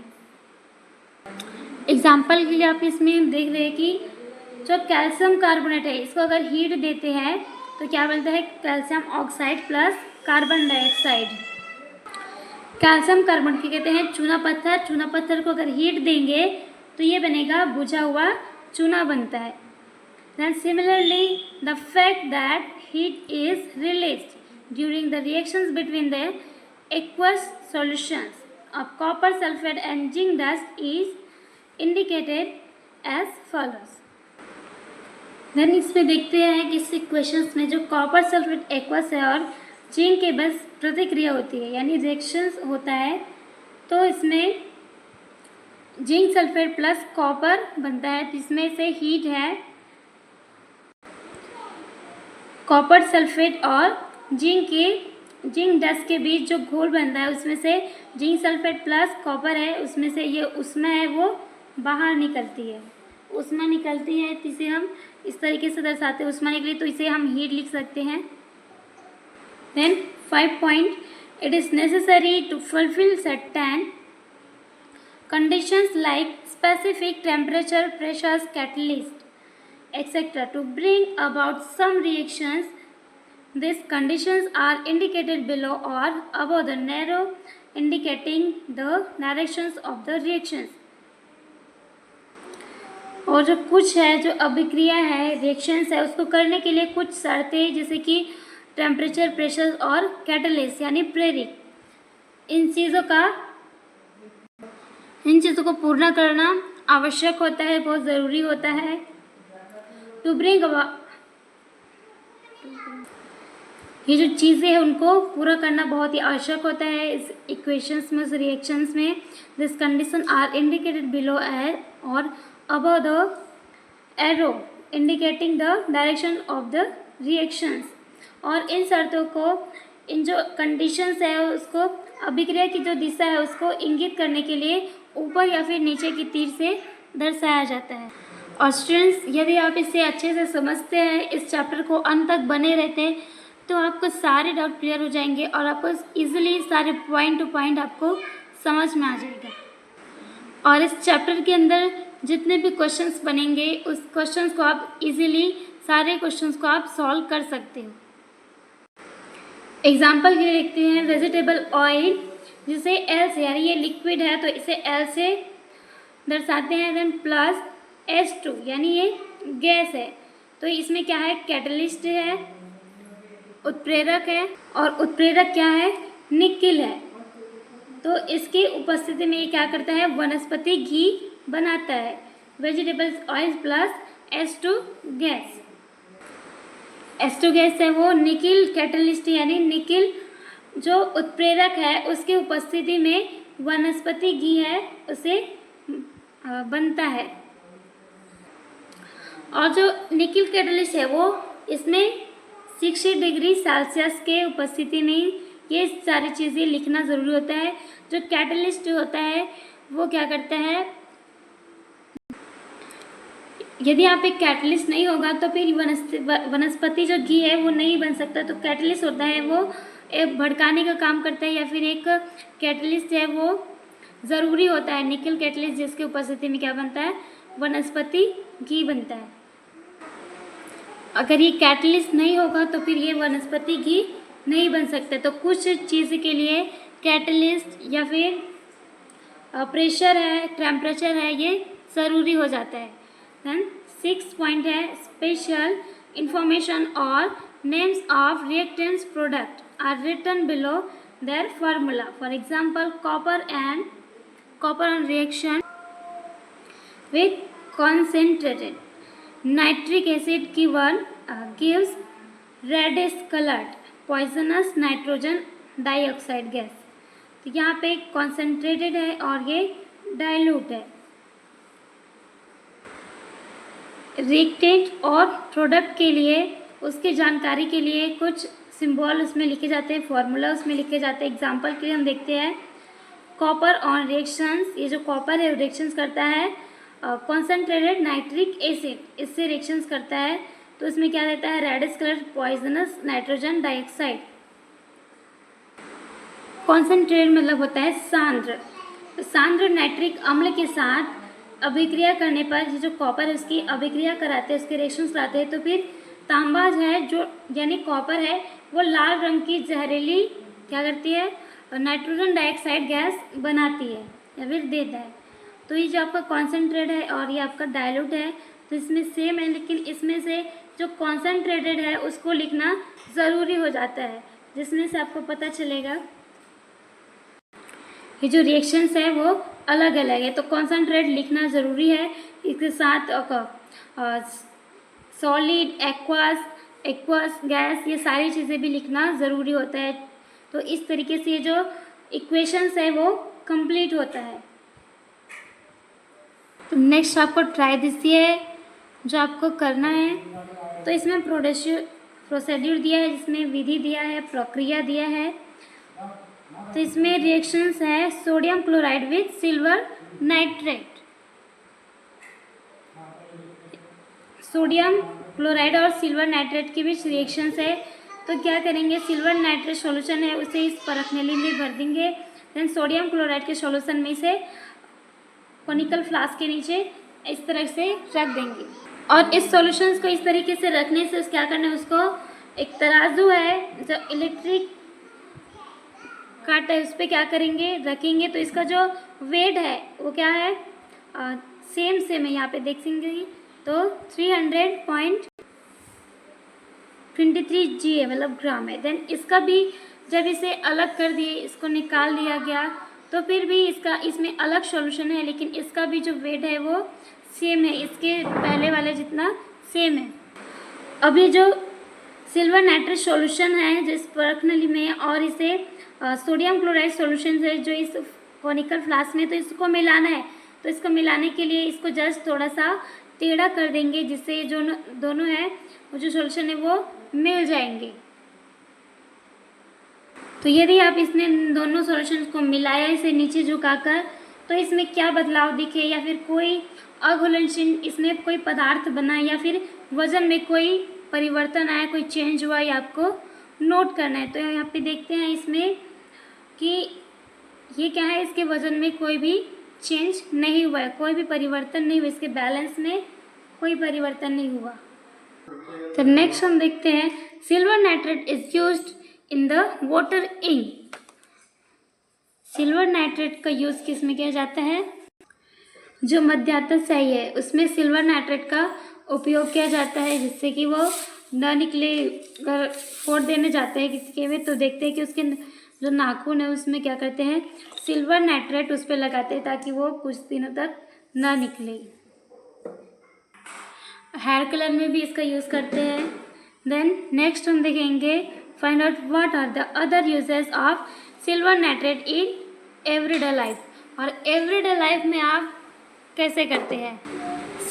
एग्जाम्पल के लिए आप इसमें देख रहे हैं कि जो कैल्शियम कार्बोनेट है इसको अगर हीट देते हैं तो क्या बनता है, calcium oxide plus carbon dioxide. Calcium carbonate के कहते हैं चूना पत्थर। चूना पत्थर को अगर हीट देंगे तो ये बनेगा बुझा हुआ चूना बनता है। Then similarly, the fact that heat is released during the reactions between the aqueous solutions of copper sulfate and zinc dust is indicated as follows. Then इसमें देखते हैं कि इस इक्वेशंस में जो कॉपर सल्फेट एक्वस है और जिंक के बस प्रतिक्रिया होती है यानी रिएक्शंस होता है, तो इसमें जिंक सल्फेट प्लस कॉपर बनता है, जिसमें से हीट है कॉपर सल्फेट और जिंक डस्ट के बीच जो घोल बनता है उसमें से जिंक सल्फेट प्लस कॉपर है, उसमें से ये उष्मा है वो बाहर निकलती है, उष्मा निकलती है, तो इसे हम इस तरीके से दर्शाते हैं, उष्मा निकली तो इसे हम हीट लिख सकते हैं। Then 5 point, it is necessary to fulfil certain conditions like specific temperature, pressures, catalyst, etc. to bring about some reactions. These conditions are indicated below or above the arrow indicating the directions of the reactions. और जो कुछ है जो अभिक्रिया है reactions है उसको करने के लिए कुछ शर्तें जैसे कि टेम्परेचर, प्रेशर और कैटलिस्ट यानी प्रेरक, इन चीज़ों को पूर्ण करना आवश्यक होता है, बहुत ज़रूरी होता है। टू ब्रिंग ये जो चीज़ें हैं उनको पूरा करना बहुत ही आवश्यक होता है इस इक्वेशंस में, इस रिएक्शंस में। This condition are indicated below और above the arrow indicating the direction of the reactions। और इन शर्तों को, इन जो कंडीशंस है उसको अभिक्रिया की जो दिशा है उसको इंगित करने के लिए ऊपर या फिर नीचे की तीर से दर्शाया जाता है। और स्टूडेंट्स, यदि आप इसे अच्छे से समझते हैं, इस चैप्टर को अंत तक बने रहते हैं, तो आपको सारे डाउट क्लियर हो जाएंगे और आपको ईजिली सारे पॉइंट टू पॉइंट आपको समझ में आ जाएगा। और इस चैप्टर के अंदर जितने भी क्वेश्चंस बनेंगे उस क्वेश्चंस को आप इजीली, सारे क्वेश्चंस को आप सॉल्व कर सकते हो। एग्जाम्पल के लिए देखते हैं वेजिटेबल ऑयल, जिसे एल से, यानी ये लिक्विड है तो इसे एल से दर्शाते हैं। देन प्लस H2 यानी ये गैस है, तो इसमें क्या है, कैटलिस्ट है, उत्प्रेरक है, और उत्प्रेरक क्या है, निकिल है। तो इसकी उपस्थिति में ये क्या करता है, वनस्पति घी बनाता है। Vegetables oil plus H2 gas, H2 gas है वो निकिल कैटलिस्ट यानी निकिल जो उत्प्रेरक है उसकी उपस्थिति में वनस्पति घी है उसे बनता है। और जो निकिल कैटलिस्ट है वो इसमें 60 डिग्री सेल्सियस के उपस्थिति में ये सारी चीज़ें लिखना ज़रूरी होता है। जो कैटलिस्ट होता है वो क्या करता है, यदि आप एक कैटलिस्ट नहीं होगा तो फिर वनस्पति जो घी है वो नहीं बन सकता। तो कैटलिस्ट होता है वो एक भड़काने का काम करता है, या फिर एक कैटलिस्ट है वो ज़रूरी होता है, निकिल कैटलिस्ट, जिसकी उपस्थिति में क्या बनता है, वनस्पति घी बनता है। अगर ये कैटलिस्ट नहीं होगा तो फिर ये वनस्पति घी नहीं बन सकता। तो कुछ चीज़ के लिए कैटलिस्ट या फिर प्रेशर है, टेम्परेचर है, ये ज़रूरी हो जाता है। देन 6 पॉइंट है स्पेशल इंफॉर्मेशन और names of reactants product are written below their formula. For example copper on reaction with concentrated nitric acid gives reddish colored poisonous nitrogen dioxide gas। तो यहाँ पे concentrated है और ये dilute है। Reactant और प्रोडक्ट के लिए, उसकी जानकारी के लिए कुछ सिंबल उसमें लिखे जाते हैं, फॉर्मूला उसमें लिखे जाते हैं। एग्जाम्पल के लिए हम देखते हैं कॉपर ऑन रिएक्शंस, ये जो कॉपर है रिएक्शंस करता है कॉन्सेंट्रेटेड नाइट्रिक एसिड, इससे रिएक्शंस करता है, तो इसमें क्या रहता है, reddish colour poisonous nitrogen dioxide. Concentrate मतलब होता है सांद्र, तो सांद्र नाइट्रिक अम्ल के साथ अभिक्रिया करने पर जो कॉपर है उसकी अभिक्रिया कराते हैं, उसके रिएक्शंस कराते हैं, तो फिर तांबा है जो यानी कॉपर है वो लाल रंग की जहरीली क्या करती है, नाइट्रोजन डाइऑक्साइड गैस बनाती है या फिर देता है। तो ये जो आपका कॉन्सेंट्रेट है और ये आपका डायलूट है, तो इसमें सेम है, लेकिन इसमें से जो कॉन्सेंट्रेटेड है उसको लिखना ज़रूरी हो जाता है, जिसमें से आपको पता चलेगा ये जो रिएक्शंस है वो अलग अलग है। तो कॉन्सेंट्रेट लिखना ज़रूरी है, इसके साथ सॉलिड, एक्वस, गैस, ये सारी चीज़ें भी लिखना ज़रूरी होता है। तो इस तरीके से ये जो इक्वेशंस है वो कंप्लीट होता है। तो नेक्स्ट आपको ट्राई दिस है जो आपको करना है। तो इसमें प्रोसीड्यूर दिया है, जिसमें विधि दिया है, प्रक्रिया दिया है। तो इसमें रिएक्शंस है sodium chloride with silver nitrate. Sodium chloride और सिल्वर नाइट्रेट के बीच रिएक्शंस है। तो क्या करेंगे, सिल्वर नाइट्रेट सॉल्यूशन है उसे इस परखनली में भर देंगे। देन सोडियम क्लोराइड के सॉल्यूशन में इसे कोनिकल फ्लास्क के नीचे इस तरह से रख देंगे। और इस सॉल्यूशंस को इस तरीके से रखने से क्या करना है, उसको एक तराजू है जो इलेक्ट्रिक काट है उस पर क्या करेंगे, रखेंगे। तो इसका जो वेट है वो क्या है, सेम है, यहाँ पे देखेंगे तो 300.23 जी है, मतलब ग्राम है। देन इसका भी जब इसे अलग कर दिए, इसको निकाल दिया गया, तो फिर भी इसमें अलग सॉल्यूशन है, लेकिन इसका भी जो वेट है वो सेम है, इसके पहले वाले जितना सेम है। अभी जो सिल्वर नाइट्रेट सॉल्यूशन है जिस परखनली में, और इसे सोडियम क्लोराइड सॉल्यूशन है जो इस कोनिकल फ्लास्क में, तो इसको मिलाना है। तो इसको मिलाने के लिए इसको जस्ट थोड़ा सा टेढ़ा कर देंगे, जिससे जो दोनों है वो जो सॉल्यूशन है वो मिल जाएंगे। तो यदि आप इसने दोनों सॉल्यूशंस को मिलाया इसे नीचे झुकाकर, तो इसमें क्या बदलाव दिखे, या फिर कोई अघुलनशील इसमें कोई पदार्थ बना, या फिर वजन में कोई परिवर्तन आया, कोई चेंज हुआ, या आपको नोट करना है। तो यहाँ पे देखते हैं इसमें कि ये क्या है, इसके वजन में कोई भी चेंज नहीं हुआ है, कोई भी परिवर्तन नहीं हुआ, इसके बैलेंस में कोई परिवर्तन नहीं हुआ। तो नेक्स्ट हम देखते हैं silver nitrate is used in the water ink. Silver nitrate का यूज़ किस में किया जाता है, जो मध्यातक स्याही है उसमें सिल्वर नाइट्रेट का उपयोग किया जाता है, जिससे कि वो न निकले। अगर फोड़ देने जाते हैं किसी के में, तो देखते हैं कि उसके जो नाखून है उसमें क्या करते हैं, सिल्वर नाइट्रेट उस पर लगाते हैं ताकि वो कुछ दिनों तक ना निकले। हेयर कलर में भी इसका यूज़ करते हैं। देन नेक्स्ट हम देखेंगे find out what are the other uses of silver nitrate in everyday life. और एवरीडे लाइफ में आप कैसे करते हैं,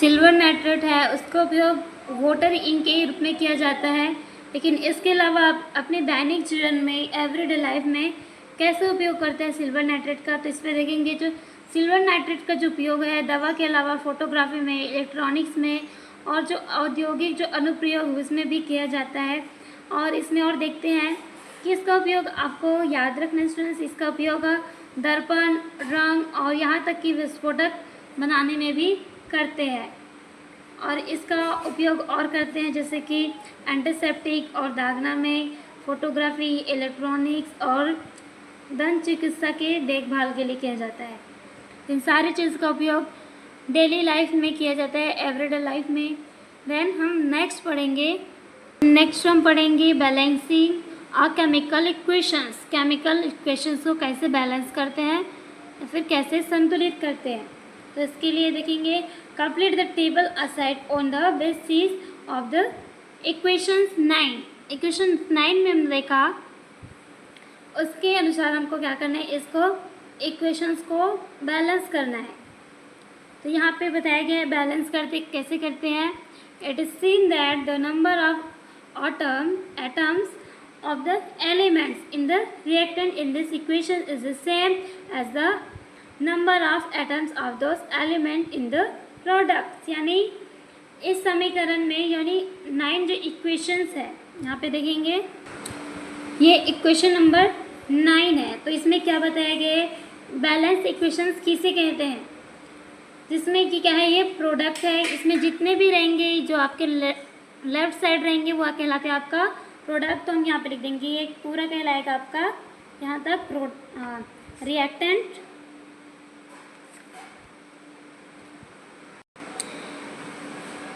सिल्वर नाइट्रेट है उसका उपयोग वाटर इंक के रूप में किया जाता है, लेकिन इसके अलावा आप अपने दैनिक जीवन में एवरीडे लाइफ में कैसे उपयोग करते हैं सिल्वर नाइट्रेट का। तो इस पर देखेंगे जो सिल्वर नाइट्रेट का जो उपयोग है दवा के अलावा फोटोग्राफी में, इलेक्ट्रॉनिक्स में, और जो औद्योगिक जो अनुप्रयोग उसमें भी किया जाता है। और इसमें और देखते हैं कि इसका उपयोग आपको याद रखना स्टूडेंट्स, इसका उपयोग दर्पण, रंग और यहाँ तक कि विस्फोटक बनाने में भी करते हैं। और इसका उपयोग और करते हैं जैसे कि एंटीसेप्टिक और दागना में, फोटोग्राफी, इलेक्ट्रॉनिक्स और दंत चिकित्सा के देखभाल के लिए किया जाता है। इन सारी चीज़ का उपयोग डेली लाइफ में किया जाता है, एवरीडे लाइफ में। देन हम नेक्स्ट हम पढ़ेंगे बैलेंसिंग और केमिकल इक्वेशंस। केमिकल इक्वेशंस को कैसे बैलेंस करते हैं या फिर कैसे संतुलित करते हैं। तो इसके लिए देखेंगे complete the table aside on the basis of the equations 9। Equation 9 में हमने देखा उसके अनुसार हमको क्या करना है, इसको इक्वेशंस को बैलेंस करना है। तो यहाँ पे बताया गया है बैलेंस करते कैसे करते हैं। It is seen that the number of atoms of the elements in the reactant in this equation is the same as the number of atoms of those elements in the products। यानी इस समीकरण में यानी 9 जो equations है यहाँ पे देखेंगे, ये इक्वेशन नंबर 9 है। तो इसमें क्या बताया गया है, बैलेंस इक्वेशंस किसे कहते हैं, जिसमें कि क्या है ये प्रोडक्ट है। इसमें जितने भी रहेंगे जो आपके लेफ्ट साइड रहेंगे वो कहलाते हैं आपका प्रोडक्ट। तो हम यहाँ पे लिख देंगे ये पूरा कहलाएगा आपका यहाँ तक reactant.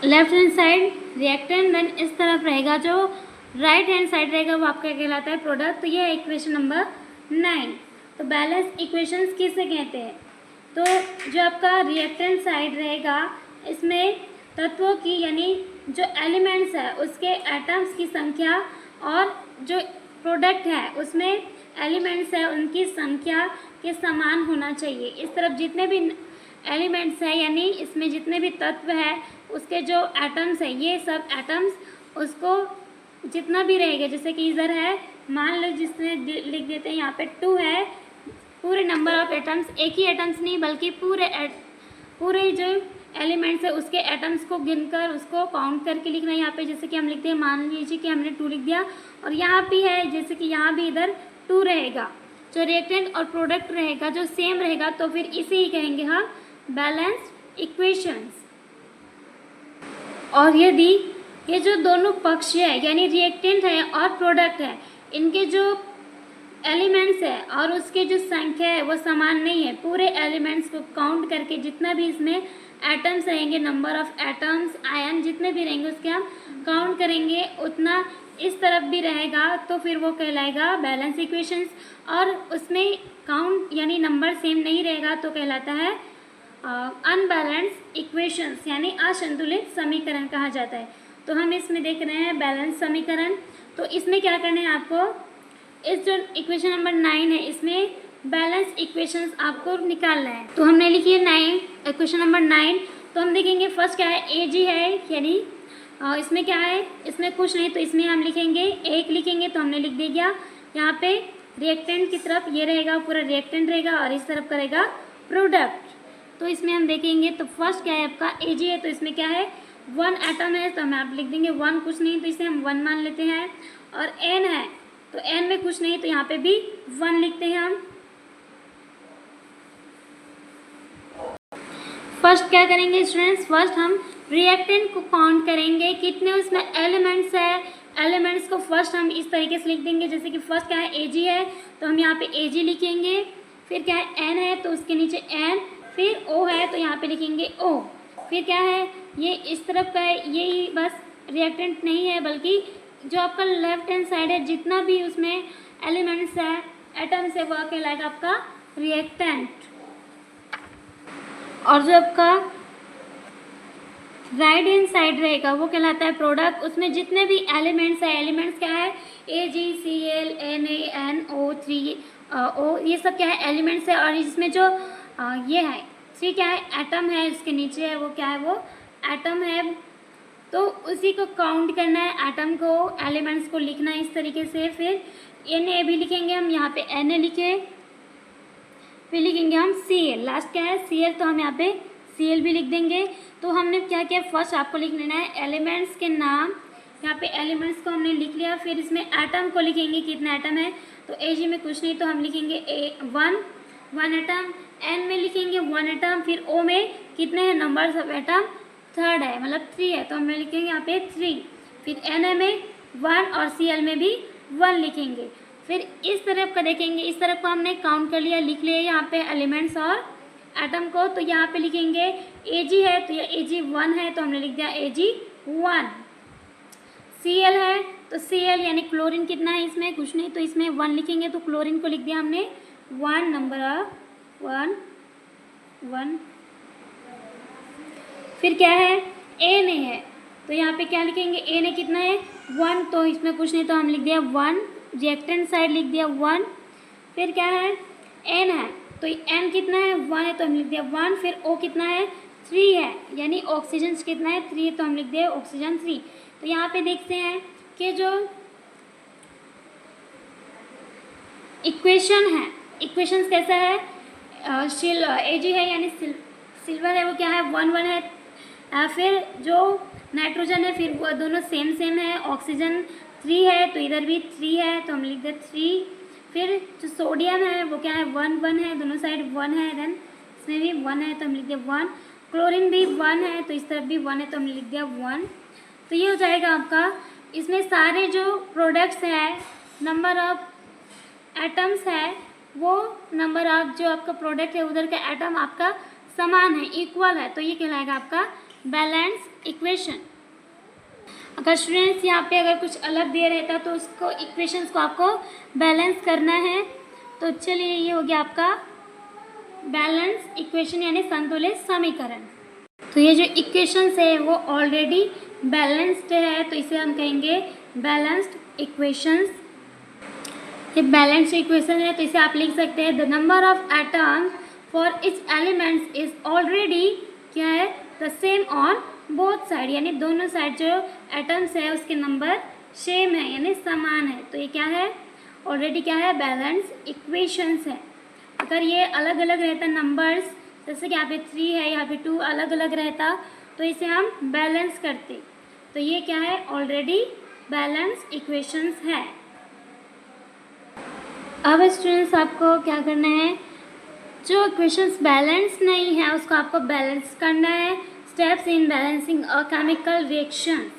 Left hand side reactant, then इस तरफ रहेगा जो राइट हैंड साइड रहेगा वो आपका कहलाता है प्रोडक्ट। तो ये है इक्वेशन नंबर 9। तो बैलेंस इक्वेशंस किसे कहते हैं, तो जो आपका रिएक्टेंट साइड रहेगा इसमें तत्वों की यानी जो एलिमेंट्स है उसके एटम्स की संख्या और जो प्रोडक्ट है उसमें एलिमेंट्स है उनकी संख्या के समान होना चाहिए। इस तरफ जितने भी एलिमेंट्स है यानी इसमें जितने भी तत्व है उसके जो एटम्स है ये सब एटम्स उसको जितना भी रहेगा, जैसे कि इधर है मान लो जिसने लिख देते हैं यहाँ पे 2 है, पूरे नंबर ऑफ एटम्स, एक ही एटम्स नहीं बल्कि पूरे जो एलिमेंट्स है उसके एटम्स को गिनकर उसको काउंट करके लिखना है यहाँ पे। जैसे कि हम लिखते हैं, मान लीजिए कि हमने 2 लिख दिया और यहाँ भी है जैसे कि यहाँ भी इधर 2 रहेगा, जो रिएक्टेंट और प्रोडक्ट रहेगा जो सेम रहेगा तो फिर इसे ही कहेंगे हम बैलेंस्ड इक्वेशंस। और यदि ये जो दोनों पक्ष है यानी रिएक्टेंट है और प्रोडक्ट है इनके जो एलिमेंट्स है और उसके जो संख्या है वो समान नहीं है, पूरे एलिमेंट्स को काउंट करके जितना भी इसमें एटम्स रहेंगे, नंबर ऑफ एटम्स आयन जितने भी रहेंगे उसके हम काउंट करेंगे उतना इस तरफ भी रहेगा तो फिर वो कहलाएगा बैलेंस इक्वेशंस। और उसमें काउंट यानी नंबर सेम नहीं रहेगा तो कहलाता है अनबैलेंस्ड इक्वेशंस यानी असंतुलित समीकरण कहा जाता है। तो हम इसमें देख रहे हैं बैलेंस समीकरण। तो इसमें क्या करना है आपको, इस जो इक्वेशन नंबर 9 है इसमें बैलेंस इक्वेशंस आपको निकालना है। तो हमने लिखी है 9 इक्वेशन नंबर 9। तो हम देखेंगे फर्स्ट क्या है, ए जी है यानी इसमें क्या है, इसमें कुछ नहीं तो इसमें हम लिखेंगे 1 लिखेंगे तो हमने लिख दिया। यहाँ पे रिएक्टेंट की तरफ ये रहेगा, पूरा रिएक्टेंट रहेगा और इस तरफ करेगा प्रोडक्ट। तो इसमें हम देखेंगे तो फर्स्ट क्या है आपका ए जी है तो इसमें क्या है 1 एटम है तो हम आप लिख देंगे 1, कुछ नहीं तो इसे हम 1 मान लेते हैं। और एन है तो एन में कुछ नहीं तो यहाँ पे भी 1 लिखते हैं हम। फर्स्ट क्या करेंगे स्टूडेंट्स, फर्स्ट हम रिएक्टेंट को काउंट करेंगे कितने उसमें एलिमेंट्स है। एलिमेंट्स को फर्स्ट हम इस तरीके से लिख देंगे, जैसे कि फर्स्ट क्या है ए जी है तो हम यहाँ पे ए जी लिखेंगे, फिर क्या है एन है तो उसके नीचे एन, फिर ओ है तो यहाँ पे लिखेंगे ओ, फिर क्या है ये इस तरफ का है, ये बस रिएक्टेंट नहीं है बल्कि जो आपका लेफ्ट हैंड साइड है जितना भी उसमें एलिमेंट्स है एटम्स है वह कहलाएगा आपका रिएक्टेंट। और जो आपका राइट हैंड साइड रहेगा वो कहलाता है प्रोडक्ट। उसमें जितने भी एलिमेंट्स है, एलिमेंट्स क्या है A G C L N A N O 3 O, ये सब क्या है एलिमेंट्स है। और इसमें जो ये है सी क्या है एटम है, इसके नीचे है वो क्या है वो एटम है। तो उसी को काउंट करना है, एटम को एलिमेंट्स को लिखना है इस तरीके से। फिर एन ए भी लिखेंगे हम, यहाँ पे एन ए लिखे, फिर लिखेंगे हम सी एल, लास्ट क्या है सी एल तो हम यहाँ पे सी एल भी लिख देंगे। तो हमने क्या किया, फर्स्ट आपको लिख लेना है एलिमेंट्स के नाम, यहाँ पे एलिमेंट्स को हमने लिख लिया। फिर इसमें एटम को लिखेंगे कितना एटम है तो ए जी में कुछ नहीं तो हम लिखेंगे वन एटम, एन में लिखेंगे 1 एटम, फिर ओ में कितने हैं नंबर्स ऑफ एटम 3rd है मतलब 3 है तो हम लिखेंगे यहाँ पे 3, फिर एन ए में 1 और सी एल में भी 1 लिखेंगे। फिर इस तरफ का देखेंगे, इस तरफ को हमने काउंट कर लिया, लिख लिया यहाँ पे एलिमेंट्स और एटम को। तो यहाँ पे लिखेंगे ए जी है तो ये ए जी 1 है तो हमने लिख दिया ए जी 1, सी एल है तो सी एल यानी क्लोरीन कितना है इसमें कुछ नहीं तो इसमें 1 लिखेंगे तो क्लोरीन को लिख दिया हमने 1 नंबर ऑफ 1। फिर क्या है एन ए है तो यहाँ पे क्या लिखेंगे एन ए कितना है 1 तो इसमें कुछ नहीं तो हम लिख दिया 1, रिएक्टेंट साइड लिख दिया 1। फिर क्या है एन है तो एन कितना है 1 है तो हम लिख दिया 1, फिर ओ कितना है 3 है यानी ऑक्सीजन कितना है 3 तो हम लिख दिया ऑक्सीजन 3। तो यहाँ पे देखते हैं कि जो इक्वेशन है, इक्वेशंस कैसा है ए जी है यानी सिल्वर है वो क्या है 1 है, फिर जो नाइट्रोजन है फिर वो दोनों सेम है, ऑक्सीजन 3 है तो इधर भी 3 है तो हम लिख दे 3। फिर जो सोडियम है वो क्या है 1 है, दोनों साइड 1 है, देन इसमें भी 1 है तो हम लिख दिया 1। क्लोरीन भी 1 है तो इस तरफ भी 1 है तो हम लिख दिया 1। तो ये हो जाएगा आपका, इसमें सारे जो प्रोडक्ट्स है नंबर ऑफ एटम्स है वो नंबर ऑफ जो आपका प्रोडक्ट है उधर का एटम आपका समान है, इक्वल है, तो ये कहलाएगा आपका बैलेंस इक्वेशन। अगर स्टूडेंट्स यहाँ पे अगर कुछ अलग दिया रहता तो उसको इक्वेशंस को आपको बैलेंस करना है। तो चलिए ये हो गया आपका बैलेंस इक्वेशन यानी संतुलित समीकरण। तो ये जो इक्वेशंस है वो ऑलरेडी बैलेंस्ड है तो इसे हम कहेंगे बैलेंस्ड इक्वेशंस। ये बैलेंस्ड इक्वेशन है तो इसे आप लिख सकते हैं the number of atoms for its elements is already क्या है the same on both side, यानी दोनों साइड जो एटम्स है उसके नंबर सेम है यानी समान है। तो ये क्या है ऑलरेडी क्या है बैलेंस इक्वेशंस है। अगर ये अलग अलग रहता नंबर्स, जैसे कि यहाँ पे 3 है यहाँ पे 2 अलग अलग रहता तो इसे हम बैलेंस करते। तो ये क्या है ऑलरेडी बैलेंस इक्वेशंस है। अब स्टूडेंट्स आपको क्या करना है, जो इक्वेशंस बैलेंस नहीं है उसको आपको बैलेंस करना है। Steps in balancing a chemical reaction,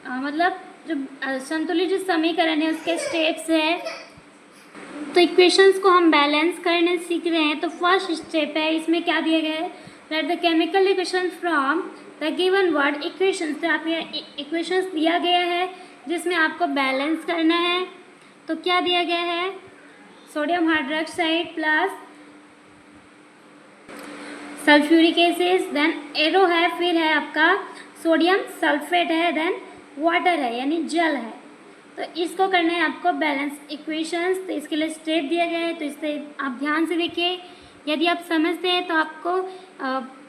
मतलब जो संतुलित जो समीकरण है उसके स्टेप्स है। तो इक्वेशंस को हम बैलेंस करने सीख रहे हैं। तो फर्स्ट स्टेप है, इसमें क्या दिया गया है, right the chemical equation from the given word equations. तो आप यहाँ इक्वेशंस दिया गया है जिसमें आपको बैलेंस करना है। तो क्या दिया गया है, sodium hydroxide plus sulphuric acid, then arrow है, फिर है आपका सोडियम सल्फेट है, देन वाटर है यानी जल है। तो इसको करना है आपको बैलेंस इक्वेशंस। तो इसके लिए स्टेप दिया गया है तो इसे आप ध्यान से देखिए। यदि आप समझते हैं तो आपको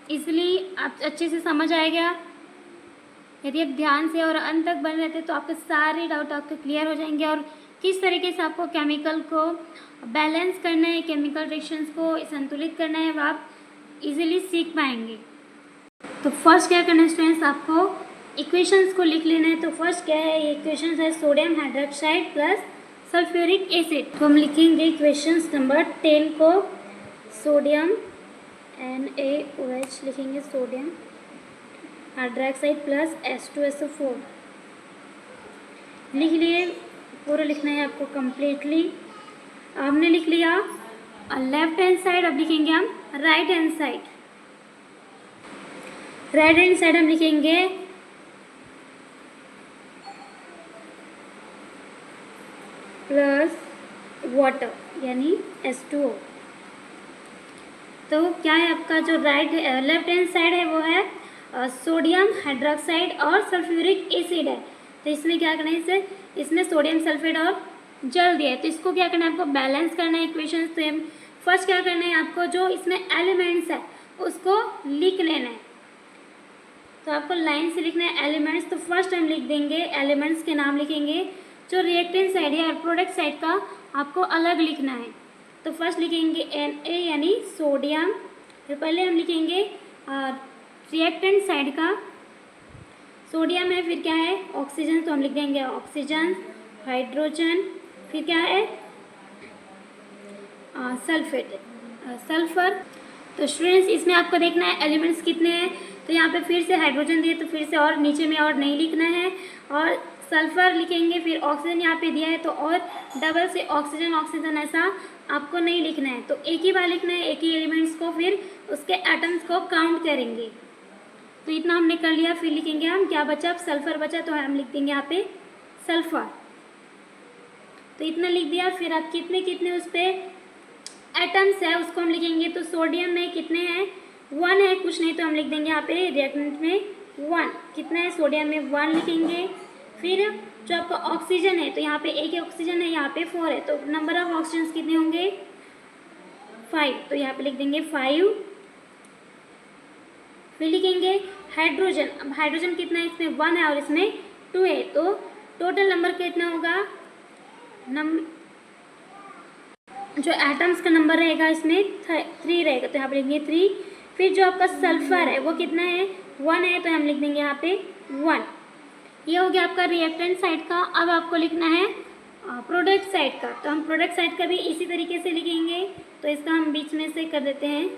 इसलिए आप अच्छे से समझ आएगा। यदि आप ध्यान से और अंत तक बने रहते तो आपके सारे डाउट आपके क्लियर हो जाएंगे और किस तरीके से आपको केमिकल को बैलेंस करना है, केमिकल रिएक्शंस को संतुलित करना है, वो आप इजीली सीख पाएंगे। तो फर्स्ट क्या करना है स्टूडेंट्स, आपको इक्वेशंस को लिख लेना है। तो फर्स्ट क्या है, ये इक्वेशंस है sodium hydroxide plus sulphuric acid. तो हम लिखेंगे इक्वेशंस नंबर 10 को, सोडियम NaOH लिखेंगे, सोडियम हाइड्रोक्साइड प्लस H2SO4 लिख लिए। पूरा लिखना है आपको कंप्लीटली। हमने लिख लिया लेफ्ट हैंड साइड, अब लिखेंगे हम right hand side. Right hand side हम लिखेंगे प्लस वाटर यानी H2O। तो क्या है आपका जो लेफ्ट हैंड साइड है वो है सोडियम हाइड्रोक्साइड और सल्फ्यूरिक एसिड है। तो इसमें क्या करना है, इसमें सोडियम सल्फेट और जल दिया है। तो इसको क्या करना है आपको बैलेंस करना है इक्वेशंस। तो फर्स्ट क्या करना है आपको, जो इसमें एलिमेंट्स है उसको लिख लेना है। तो आपको लाइन से लिखना है एलिमेंट्स। तो फर्स्ट हम लिख देंगे एलिमेंट्स के नाम लिखेंगे। जो रिएक्टेंट साइड है और प्रोडक्ट साइड का आपको अलग लिखना है। तो फर्स्ट लिखेंगे Na यानी सोडियम, फिर पहले हम लिखेंगे रिएक्टेंट साइड का सोडियम है, फिर क्या है ऑक्सीजन, तो हम लिख देंगे ऑक्सीजन, हाइड्रोजन, फिर क्या है सल्फेट सल्फर। तो स्टूडेंट्स इसमें आपको देखना है एलिमेंट्स कितने हैं। तो यहाँ पे फिर से हाइड्रोजन दिए तो फिर से और नीचे में और नहीं लिखना है, और सल्फर लिखेंगे, फिर ऑक्सीजन यहाँ पे दिया है तो और डबल से ऑक्सीजन ऑक्सीजन ऐसा आपको नहीं लिखना है। तो एक ही बार लिखना है, एक ही एलिमेंट्स को, फिर उसके एटम्स को काउंट करेंगे। तो इतना हमने कर लिया। फिर लिखेंगे हम क्या बचा, अब सल्फर बचा तो हम लिख देंगे यहाँ पे सल्फर। तो इतना लिख दिया। फिर आप कितने कितने उस पर एटम्स है उसको हम लिखेंगे। तो सोडियम में कितने हैं, 1 है, कुछ नहीं तो हम लिख देंगे यहाँ पे रिएक्टेंट में 1। कितना है सोडियम में 1 लिखेंगे। फिर जो आपका ऑक्सीजन है तो यहाँ पे एक ही ऑक्सीजन है, यहाँ पे 4 है, तो नंबर ऑफ ऑक्सीजन कितने होंगे 5, तो यहाँ पे लिख देंगे 5। फिर लिखेंगे हाइड्रोजन। अब हाइड्रोजन कितना है, इसमें 1 है और इसमें 2 है, तो टोटल नंबर कितना होगा, जो एटम्स का नंबर रहेगा इसमें 3 रहेगा, तो यहाँ पे लिखेंगे 3। फिर जो आपका सल्फर है वो कितना है 1 है, तो हम लिख देंगे यहाँ पे 1। ये हो गया आपका रिएक्टेंट साइड का। अब आपको लिखना है प्रोडक्ट साइड का। तो हम प्रोडक्ट साइड का भी इसी तरीके से लिखेंगे। तो इसका हम बीच में से कर देते हैं,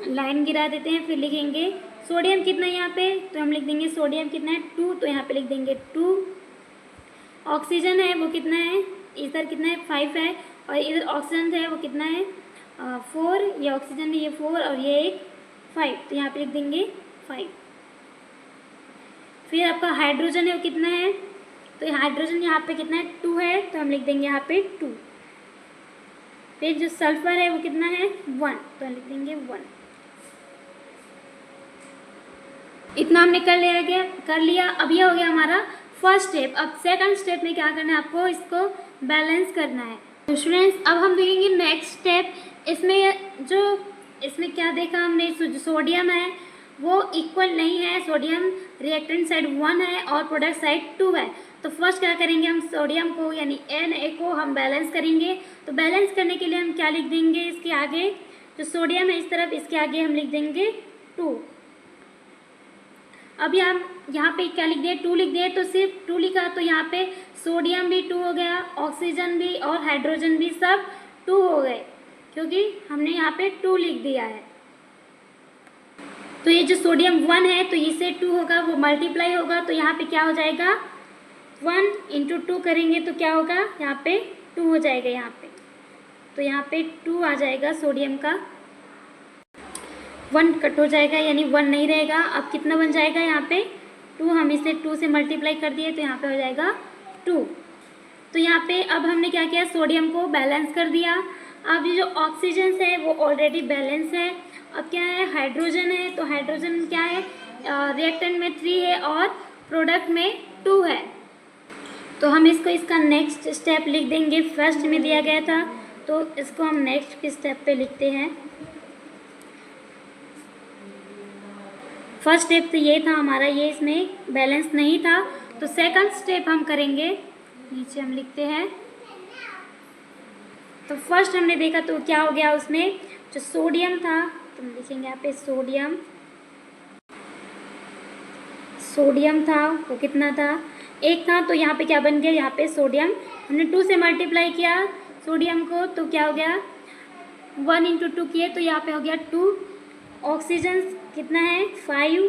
लाइन गिरा देते हैं। फिर लिखेंगे सोडियम कितना है यहाँ पे, तो हम लिख देंगे सोडियम कितना है 2, तो यहाँ पे लिख देंगे 2। ऑक्सीजन है वो कितना है, इधर कितना है 5 है, और इधर ऑक्सीजन है वो कितना है 4। ये ऑक्सीजन है ये 4 और ये एक 5, तो यहाँ पे लिख देंगे 5। फिर आपका हाइड्रोजन है वो कितना है, तो हाइड्रोजन यहाँ पे कितना है 2 है, तो हम लिख देंगे यहाँ पे 2। फिर जो सल्फर है वो कितना है 1, तो हम लिख देंगे 1। इतना हमने कर लिया। अब ये हो गया हमारा फर्स्ट स्टेप। अब सेकंड स्टेप में क्या करना है आपको, इसको बैलेंस करना है। तो स्टूडेंट्स अब हम देखेंगे नेक्स्ट स्टेप। इसमें क्या देखा हमने, जो सोडियम है वो इक्वल नहीं है, सोडियम रिएक्टेंट साइड 1 है और प्रोडक्ट साइड 2 है। तो फर्स्ट क्या करेंगे, हम सोडियम को यानी Na को हम बैलेंस करेंगे। तो बैलेंस करने के लिए हम क्या लिख देंगे, इसके आगे जो सोडियम है इस तरफ, इसके आगे हम लिख देंगे 2। अभी हम यहाँ पे क्या लिख दिए, 2 लिख दिए। तो सिर्फ 2 लिखा तो यहाँ पे सोडियम भी 2 हो गया, ऑक्सीजन भी और हाइड्रोजन भी सब 2 हो गए, क्योंकि हमने यहाँ पे 2 लिख दिया है। तो ये जो सोडियम 1 है तो इससे 2 होगा, वो मल्टीप्लाई होगा। तो यहाँ पे क्या हो जाएगा, 1 × 2 करेंगे तो क्या होगा, यहाँ पे 2 हो जाएगा यहाँ पे। तो यहाँ पे 2 आ जाएगा सोडियम का, 1 कट हो जाएगा यानी 1 नहीं रहेगा। अब कितना बन जाएगा यहाँ पे 2, हम इसे 2 से मल्टीप्लाई कर दिए तो यहाँ पे हो जाएगा 2। तो यहाँ पे अब हमने क्या किया, सोडियम को बैलेंस कर दिया। अब ये जो ऑक्सीजन है वो ऑलरेडी बैलेंस है। अब क्या है, हाइड्रोजन है। तो हाइड्रोजन क्या है, रिएक्टेंट में 3 है और प्रोडक्ट में 2 है। तो हम इसका नेक्स्ट स्टेप लिख देंगे। फर्स्ट में दिया गया था तो इसको हम नेक्स्ट स्टेप पे लिखते हैं। फर्स्ट स्टेप तो ये था हमारा, ये इसमें बैलेंस नहीं था। तो सेकंड स्टेप हम करेंगे, नीचे हम लिखते हैं। तो फर्स्ट हमने देखा तो क्या हो गया, उसमें जो सोडियम था तो हम लिखेंगे यहाँ पे सोडियम था वो कितना था, 1 था। तो यहाँ पे क्या बन गया, यहाँ पे सोडियम हमने 2 से मल्टीप्लाई किया सोडियम को तो क्या हो गया, 1 × 2 किए तो यहाँ पे हो गया 2। ऑक्सीजन कितना है 5,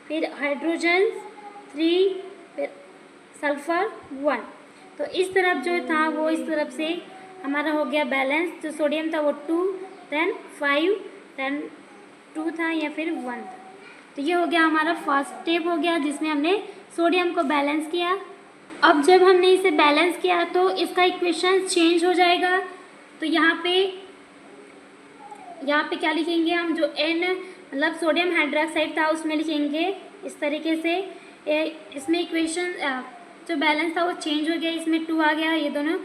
फिर हाइड्रोजन 3, फिर सल्फर 1। तो इस तरफ जो था वो इस तरफ से हमारा हो गया बैलेंस। जो सोडियम था वो 2, then 5, then 2 था या फिर 1 था। तो ये हो गया हमारा फर्स्ट स्टेप हो गया जिसमें हमने सोडियम को बैलेंस किया। अब जब हमने इसे बैलेंस किया तो इसका इक्वेशन चेंज हो जाएगा। तो यहाँ पे क्या लिखेंगे हम, जो N मतलब सोडियम हाइड्रोक्साइड था उसमें लिखेंगे इस तरीके से। इसमें इक्वेशन जो बैलेंस था वो चेंज हो गया, इसमें 2 आ गया, ये दोनों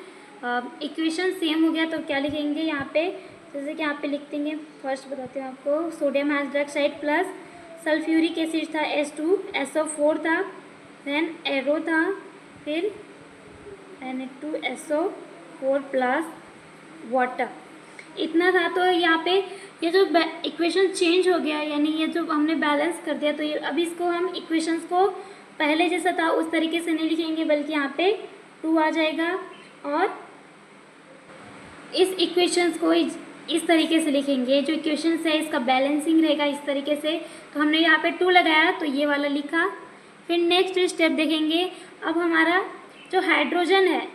इक्वेशन सेम हो गया। तो क्या लिखेंगे यहाँ पे, जैसे कि यहाँ पे लिख देंगे। फर्स्ट बताते हैं आपको, sodium hydroxide plus sulphuric acid था H2SO4 था, देन एरो था, फिर Na2SO4 प्लस वाटर, इतना था। तो यहाँ पे ये जो इक्वेशन चेंज हो गया, यानी ये जो हमने बैलेंस कर दिया। तो ये अभी इसको हम इक्वेशंस को पहले जैसा था उस तरीके से नहीं लिखेंगे, बल्कि यहाँ पे 2 आ जाएगा और इस इक्वेशंस को इस तरीके से लिखेंगे। जो इक्वेशंस है इसका बैलेंसिंग रहेगा इस तरीके से। तो हमने यहाँ पे 2 लगाया तो ये वाला लिखा। फिर नेक्स्ट स्टेप देखेंगे। अब हमारा जो हाइड्रोजन है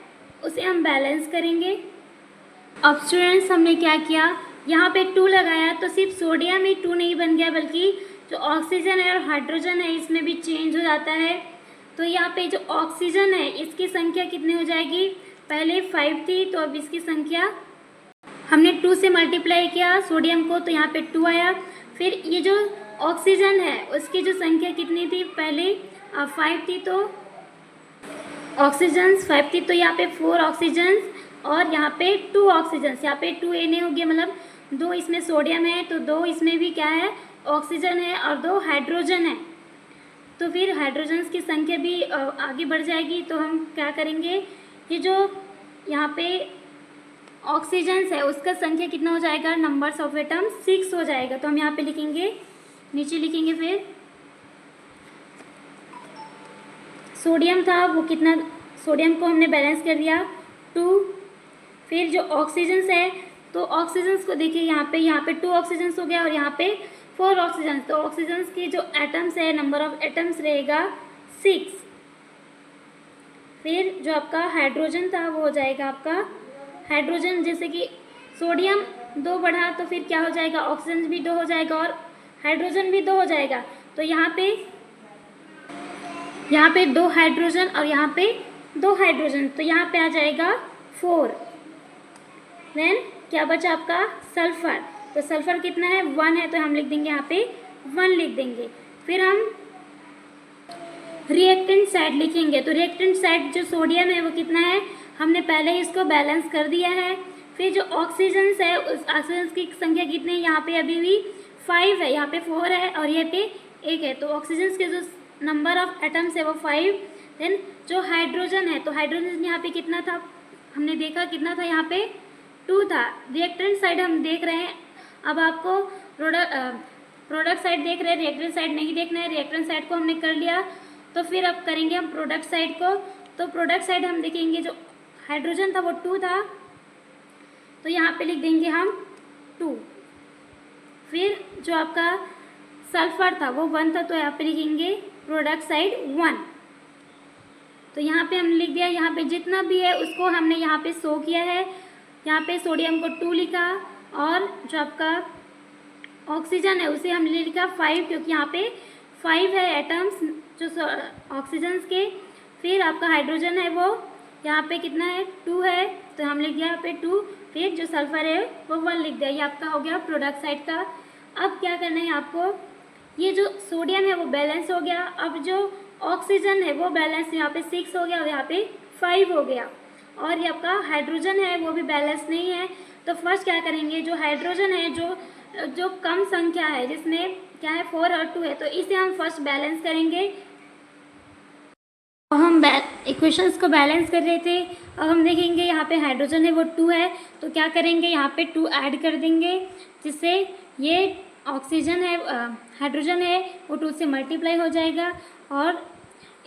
उसे हम बैलेंस करेंगे। अब स्टूडेंट्स हमने क्या किया, यहाँ पे 2 लगाया तो सिर्फ सोडियम ही 2 नहीं बन गया, बल्कि जो ऑक्सीजन है और हाइड्रोजन है इसमें भी चेंज हो जाता है। तो यहाँ पे जो ऑक्सीजन है इसकी संख्या कितनी हो जाएगी, पहले 5 थी तो अब इसकी संख्या हमने 2 से मल्टीप्लाई किया सोडियम को तो यहाँ पे 2 आया। फिर ये जो ऑक्सीजन है उसकी जो संख्या कितनी थी, पहले 5 थी तो ऑक्सीजन 5 थी, तो यहाँ पे 4 ऑक्सीजन और यहाँ पे 2 ऑक्सीजन, यहाँ पे 2 Na हो गया, मतलब 2 इसमें सोडियम है तो 2 इसमें भी क्या है ऑक्सीजन है और 2 हाइड्रोजन है। तो फिर हाइड्रोजन की संख्या भी आगे बढ़ जाएगी। तो हम क्या करेंगे, ये जो यहाँ पे ऑक्सीजन है उसका संख्या कितना हो जाएगा, नंबर्स ऑफ एटम 6 हो जाएगा। तो हम यहाँ पे लिखेंगे, नीचे लिखेंगे। फिर सोडियम था वो कितना, सोडियम को हमने बैलेंस कर दिया 2। फिर जो ऑक्सीजन है तो ऑक्सीजन को देखिए यहाँ पे 2 ऑक्सीजन हो गया और यहाँ पे 4 ऑक्सीजन। तो ऑक्सीजन की जो एटम्स है, नंबर ऑफ एटम्स रहेगा 6। फिर जो आपका हाइड्रोजन था वो हो जाएगा आपका हाइड्रोजन, जैसे कि सोडियम 2 बढ़ा तो फिर क्या हो जाएगा, ऑक्सीजन भी 2 हो जाएगा और हाइड्रोजन भी 2 हो जाएगा। तो यहाँ पे 2 हाइड्रोजन और यहाँ पे 2 हाइड्रोजन, तो यहाँ पे आ जाएगा 4। देन क्या बचा आपका सल्फर, तो सल्फर कितना है 1 है तो हम लिख देंगे यहाँ पे 1 लिख देंगे। फिर हम रिएक्टेंट साइड लिखेंगे तो रिएक्टेंट साइड जो सोडियम है वो कितना है, हमने पहले ही इसको बैलेंस कर दिया है। फिर जो ऑक्सीजन्स है उस ऑक्सीजन्स की संख्या कितनी है, यहाँ पे अभी भी 5 है, यहाँ पे 4 है और यहाँ पे 1 है, तो ऑक्सीजन्स के जो नंबर ऑफ एटम्स है वो 5। देन जो हाइड्रोजन है तो हाइड्रोजन यहाँ पे कितना था, हमने देखा कितना था, यहाँ पे 2 था। रिएक्टेंट साइड हम देख रहे हैं, अब आपको प्रोडक्ट साइड देख रहे हैं, रिएक्टेंट साइड नहीं देखना है। रिएक्टेंट साइड को हमने कर लिया, तो फिर अब करेंगे हम प्रोडक्ट साइड को। तो प्रोडक्ट साइड हम देखेंगे जो हाइड्रोजन था वो 2 था, तो यहाँ पे लिख देंगे हम 2। फिर जो आपका सल्फर था वो 1 था, तो यहाँ पे लिखेंगे प्रोडक्ट साइड 1। तो यहाँ पे हमने लिख दिया, यहाँ पे जितना भी है उसको हमने यहाँ पे शो किया है। यहाँ पे सोडियम को 2 लिखा और जो आपका ऑक्सीजन है उसे हमने लिखा 5, क्योंकि यहाँ पे 5 है एटम्स जो ऑक्सीजन के। फिर आपका हाइड्रोजन है वो यहाँ पे कितना है, 2 है, तो हम लिख दिया यहाँ पे 2। फिर जो सल्फर है वो 1 लिख दिया। ये आपका हो गया प्रोडक्ट साइड का। अब क्या करना है आपको, ये जो सोडियम है वो बैलेंस हो गया, अब जो ऑक्सीजन है वो बैलेंस, यहाँ पे 6 हो गया और यहाँ पे 5 हो गया, और ये आपका हाइड्रोजन है वो भी बैलेंस नहीं है। तो फर्स्ट क्या करेंगे, जो हाइड्रोजन है जो कम संख्या है जिसमें क्या है 4 और 2 है, तो इसे हम फर्स्ट बैलेंस करेंगे। और हम इक्वेशंस को बैलेंस कर रहे थे, अब हम देखेंगे यहाँ पे हाइड्रोजन है वो 2 है, तो क्या करेंगे यहाँ पे 2 ऐड कर देंगे, जिससे ये ऑक्सीजन है हाइड्रोजन है वो 2 से मल्टीप्लाई हो जाएगा। और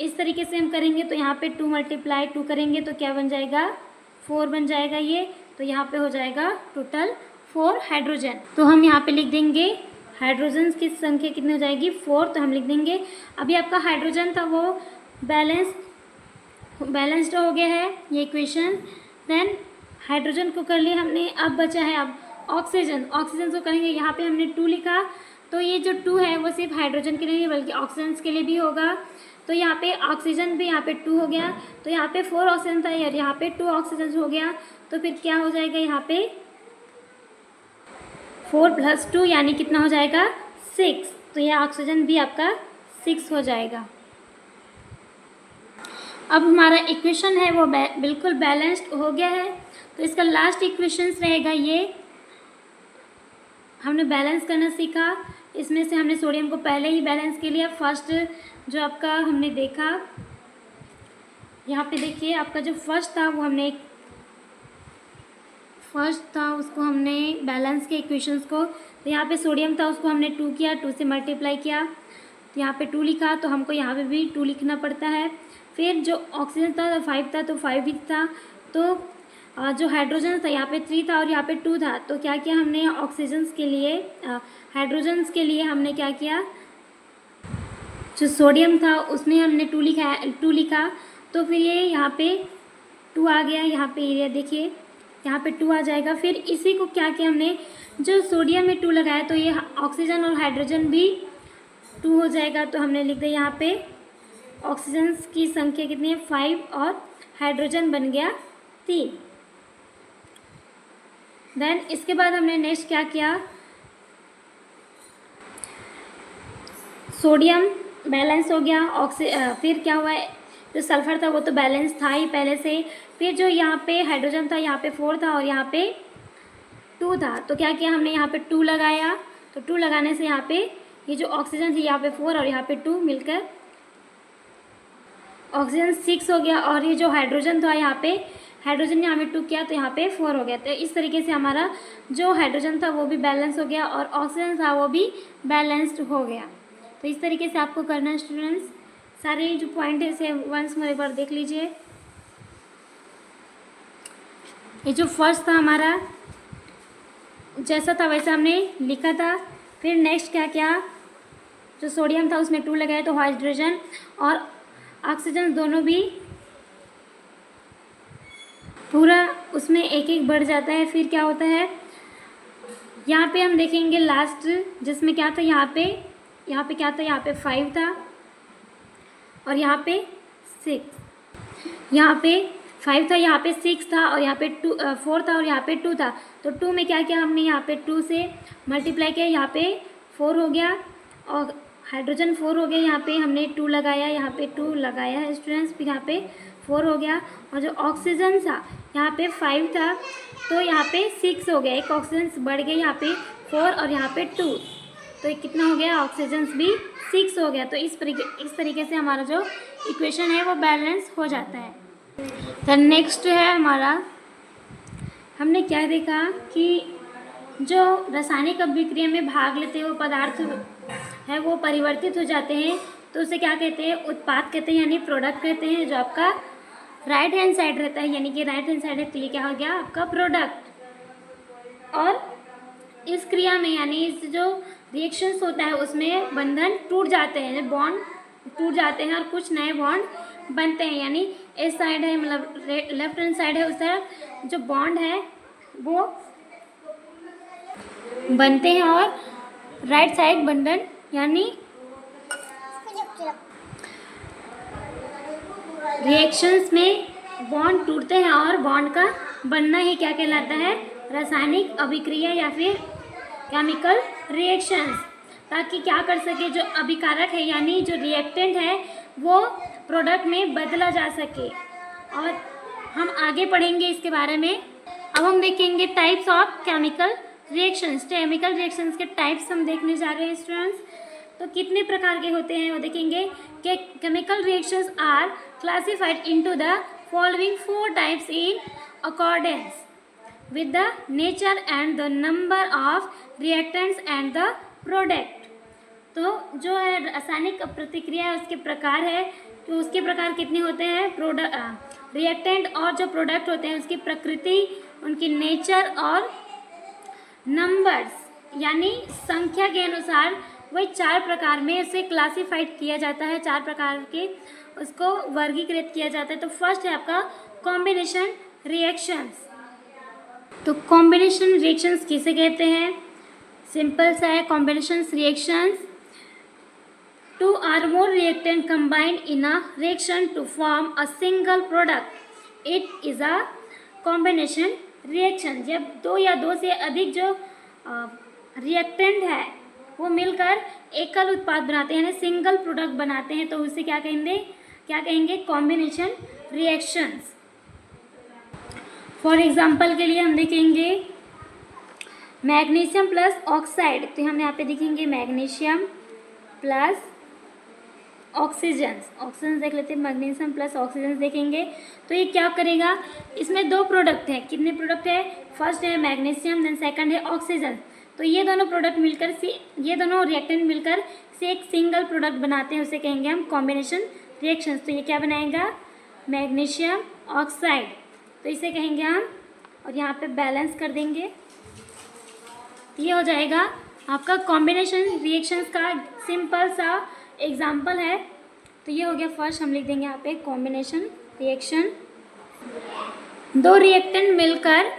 इस तरीके से हम करेंगे तो यहाँ पे 2 मल्टीप्लाई 2 करेंगे तो क्या बन जाएगा, 4 बन जाएगा ये। तो यहाँ पे हो जाएगा टोटल 4 हाइड्रोजन। तो हम यहाँ पे लिख देंगे हाइड्रोजन की संख्या कितनी हो जाएगी, 4, तो हम लिख देंगे। अभी आपका हाइड्रोजन था वो बैलेंस्ड हो गया है ये इक्वेशन। देन हाइड्रोजन को कर लिया हमने, अब बचा है अब ऑक्सीजन को करेंगे। यहाँ पे हमने 2 लिखा, तो ये जो 2 है वो सिर्फ हाइड्रोजन के लिए नहीं बल्कि ऑक्सीजन के लिए भी होगा। तो यहाँ पे ऑक्सीजन भी यहाँ पे 2 हो गया, तो यहाँ पे 4 ऑक्सीजन था और यहाँ पे 2 ऑक्सीजन हो गया, तो फिर क्या हो जाएगा यहाँ पे 4 + 2 यानी कितना हो जाएगा 6। तो यह ऑक्सीजन भी आपका 6 हो जाएगा। अब हमारा इक्वेशन है वो बिल्कुल बैलेंस्ड हो गया है। तो इसका लास्ट इक्वेशंस रहेगा ये, हमने बैलेंस करना सीखा। इसमें से हमने सोडियम को पहले ही बैलेंस के लिया। फर्स्ट जो आपका हमने देखा, यहाँ पे देखिए आपका जो फर्स्ट था वो हमने उसको हमने बैलेंस किया इक्वेशंस को। तो यहाँ पे सोडियम था उसको हमने 2 किया, 2 से मल्टीप्लाई किया, तो यहाँ पे 2 लिखा, तो हमको यहाँ पे भी 2 लिखना पड़ता है। फिर जो ऑक्सीजन था 5 था, तो 5 भी था। तो जो हाइड्रोजन था यहाँ पे 3 था और यहाँ पे 2 था, तो क्या किया हमने ऑक्सीजन्स के लिए हाइड्रोजन्स के लिए हमने क्या किया, जो सोडियम था उसमें हमने 2 लिखा, तो फिर ये यहाँ पे 2 आ गया। यहाँ पे एरिया देखिए यहाँ पे 2 आ जाएगा। फिर इसी को क्या किया हमने, जो सोडियम में 2 लगाया तो ये ऑक्सीजन और हाइड्रोजन भी 2 हो जाएगा। तो हमने लिख दिया यहाँ पे ऑक्सीजन की संख्या कितनी है 5 और हाइड्रोजन बन गया 3। देन इसके बाद हमने नेक्स्ट क्या किया, सोडियम बैलेंस हो गया, फिर क्या हुआ है, जो सल्फर था वो तो बैलेंस था ही पहले से। फिर जो यहाँ पे हाइड्रोजन था यहाँ पे 4 था और यहाँ पे 2 था, तो क्या किया हमने यहाँ पे 2 लगाया, तो 2 लगाने से यहाँ पे ये जो ऑक्सीजन थी यहाँ पे 4 और यहाँ पे 2 मिलकर ऑक्सीजन 6 हो गया। और ये जो हाइड्रोजन था यहाँ पे हाइड्रोजन ने हमें 2 किया तो यहाँ पे 4 हो गया। तो इस तरीके से हमारा जो हाइड्रोजन था वो भी बैलेंस हो गया और ऑक्सीजन था वो भी बैलेंस्ड हो गया। तो इस तरीके से आपको करना है स्टूडेंट्स। सारे जो पॉइंट है इसे वंस मोर एक बार देख लीजिए। ये जो फर्स्ट था हमारा जैसा था वैसा हमने लिखा था। फिर नेक्स्ट क्या किया, जो सोडियम था उसमें 2 लगाया तो हाइड्रोजन और ऑक्सीजन दोनों भी पूरा उसमें एक एक बढ़ जाता है। फिर क्या होता है, यहाँ पे हम देखेंगे लास्ट जिसमें क्या था, यहाँ पे क्या था, यहाँ पे 5 था और यहाँ पे 6, यहाँ पे 5 था, यहाँ पे 6 था और यहाँ पे 4 था और यहाँ पे 2 था। तो 2 में क्या किया हमने, यहाँ पे 2 से मल्टीप्लाई किया, यहाँ पे 4 हो गया और हाइड्रोजन 4 हो गया, यहाँ पे हमने 2 लगाया, यहाँ पे 2 लगाया है स्टूडेंट्स, फिर यहाँ पे 4 हो गया। और जो ऑक्सीजन था यहाँ पे 5 था, तो यहाँ पे 6 हो गया, एक ऑक्सीजन बढ़ गया, यहाँ पे 4 और यहाँ पे 2, तो ये कितना हो गया, ऑक्सीजन भी 6 हो गया। तो इस तरीके से हमारा जो इक्वेशन है वो बैलेंस हो जाता है। तो नेक्स्ट है हमारा, हमने क्या देखा कि जो रासायनिक अभिक्रिया में भाग लेते हैं वो पदार्थ है वो परिवर्तित हो जाते हैं, तो उसे क्या कहते हैं, उत्पाद कहते हैं, यानी प्रोडक्ट कहते हैं। जो आपका राइट हैंड साइड रहता है, यानी कि राइट हैंड साइड है, तो ये क्या हो गया आपका प्रोडक्ट। और इस क्रिया में यानी इस जो रिएक्शंस होता है उसमें बंधन टूट जाते हैं, बॉन्ड टूट जाते हैं और कुछ नए बॉन्ड बनते हैं। यानी इस साइड है, मतलब लेफ्ट हैंड साइड है, उस तरफ जो बॉन्ड है वो बनते हैं और राइट साइड बंधन यानी रिएक्शंस में बॉन्ड टूटते हैं और बॉन्ड का बनना ही क्या कहलाता है, रासायनिक अभिक्रिया या फिर केमिकल रिएक्शंस। ताकि क्या कर सके, जो अभिकारक है यानी जो रिएक्टेंट है वो प्रोडक्ट में बदला जा सके। और हम आगे पढ़ेंगे इसके बारे में। अब हम देखेंगे types of chemical reactions. Chemical reactions के टाइप्स हम देखने जा रहे हैं स्टूडेंट्स। तो कितने प्रकार के होते हैं वो देखेंगे कि chemical reactions are classified into the following 4 types in accordance with the nature and the number of reactants and the product. तो जो है रासायनिक प्रतिक्रिया है उसके प्रकार है, तो उसके प्रकार कितने होते हैं, प्रोडक्ट रिएक्टेंट और जो प्रोडक्ट होते हैं उसकी प्रकृति, उनकी नेचर और नंबर्स यानी संख्या के अनुसार वही 4 प्रकार में इसे क्लासिफाइड किया जाता है, 4 प्रकार के उसको वर्गीकृत किया जाता है। तो फर्स्ट है आपका कॉम्बिनेशन रिएक्शंस। तो कॉम्बिनेशन रिएक्शंस किसे कहते हैं, सिंपल सा है, combination reactions 2 or more reactant combined in a reaction to form a single product. It is a combination reaction। जब 2 या 2 से अधिक जो रिएक्टेंट है वो मिलकर एकल उत्पाद बनाते हैं यानी सिंगल प्रोडक्ट बनाते हैं, तो उसे क्या कहेंगे कॉम्बिनेशन रिएक्शंस। फॉर एग्जांपल के लिए हम देखेंगे मैग्नीशियम प्लस ऑक्साइड। तो हम यहाँ पे देखेंगे मैग्नीशियम प्लस ऑक्सीजन देख लेते हैं, मैग्नीशियम प्लस ऑक्सीजन देखेंगे तो ये क्या करेगा, इसमें 2 प्रोडक्ट हैं। कितने प्रोडक्ट है, फर्स्ट है मैग्नीशियम, देन सेकंड है ऑक्सीजन। तो ये दोनों प्रोडक्ट मिलकर ये दोनों रिएक्टेंट मिलकर से एक सिंगल प्रोडक्ट बनाते हैं, उसे कहेंगे हम कॉम्बिनेशन रिएक्शंस। तो ये क्या बनाएगा, मैग्नीशियम ऑक्साइड, तो इसे कहेंगे हम, और यहाँ पे बैलेंस कर देंगे, ये हो जाएगा आपका कॉम्बिनेशन रिएक्शंस का सिंपल सा एग्जाम्पल है। तो ये हो गया फर्स्ट, हम लिख देंगे यहाँ पे कॉम्बिनेशन रिएक्शन। 2 रिएक्टेंट मिलकर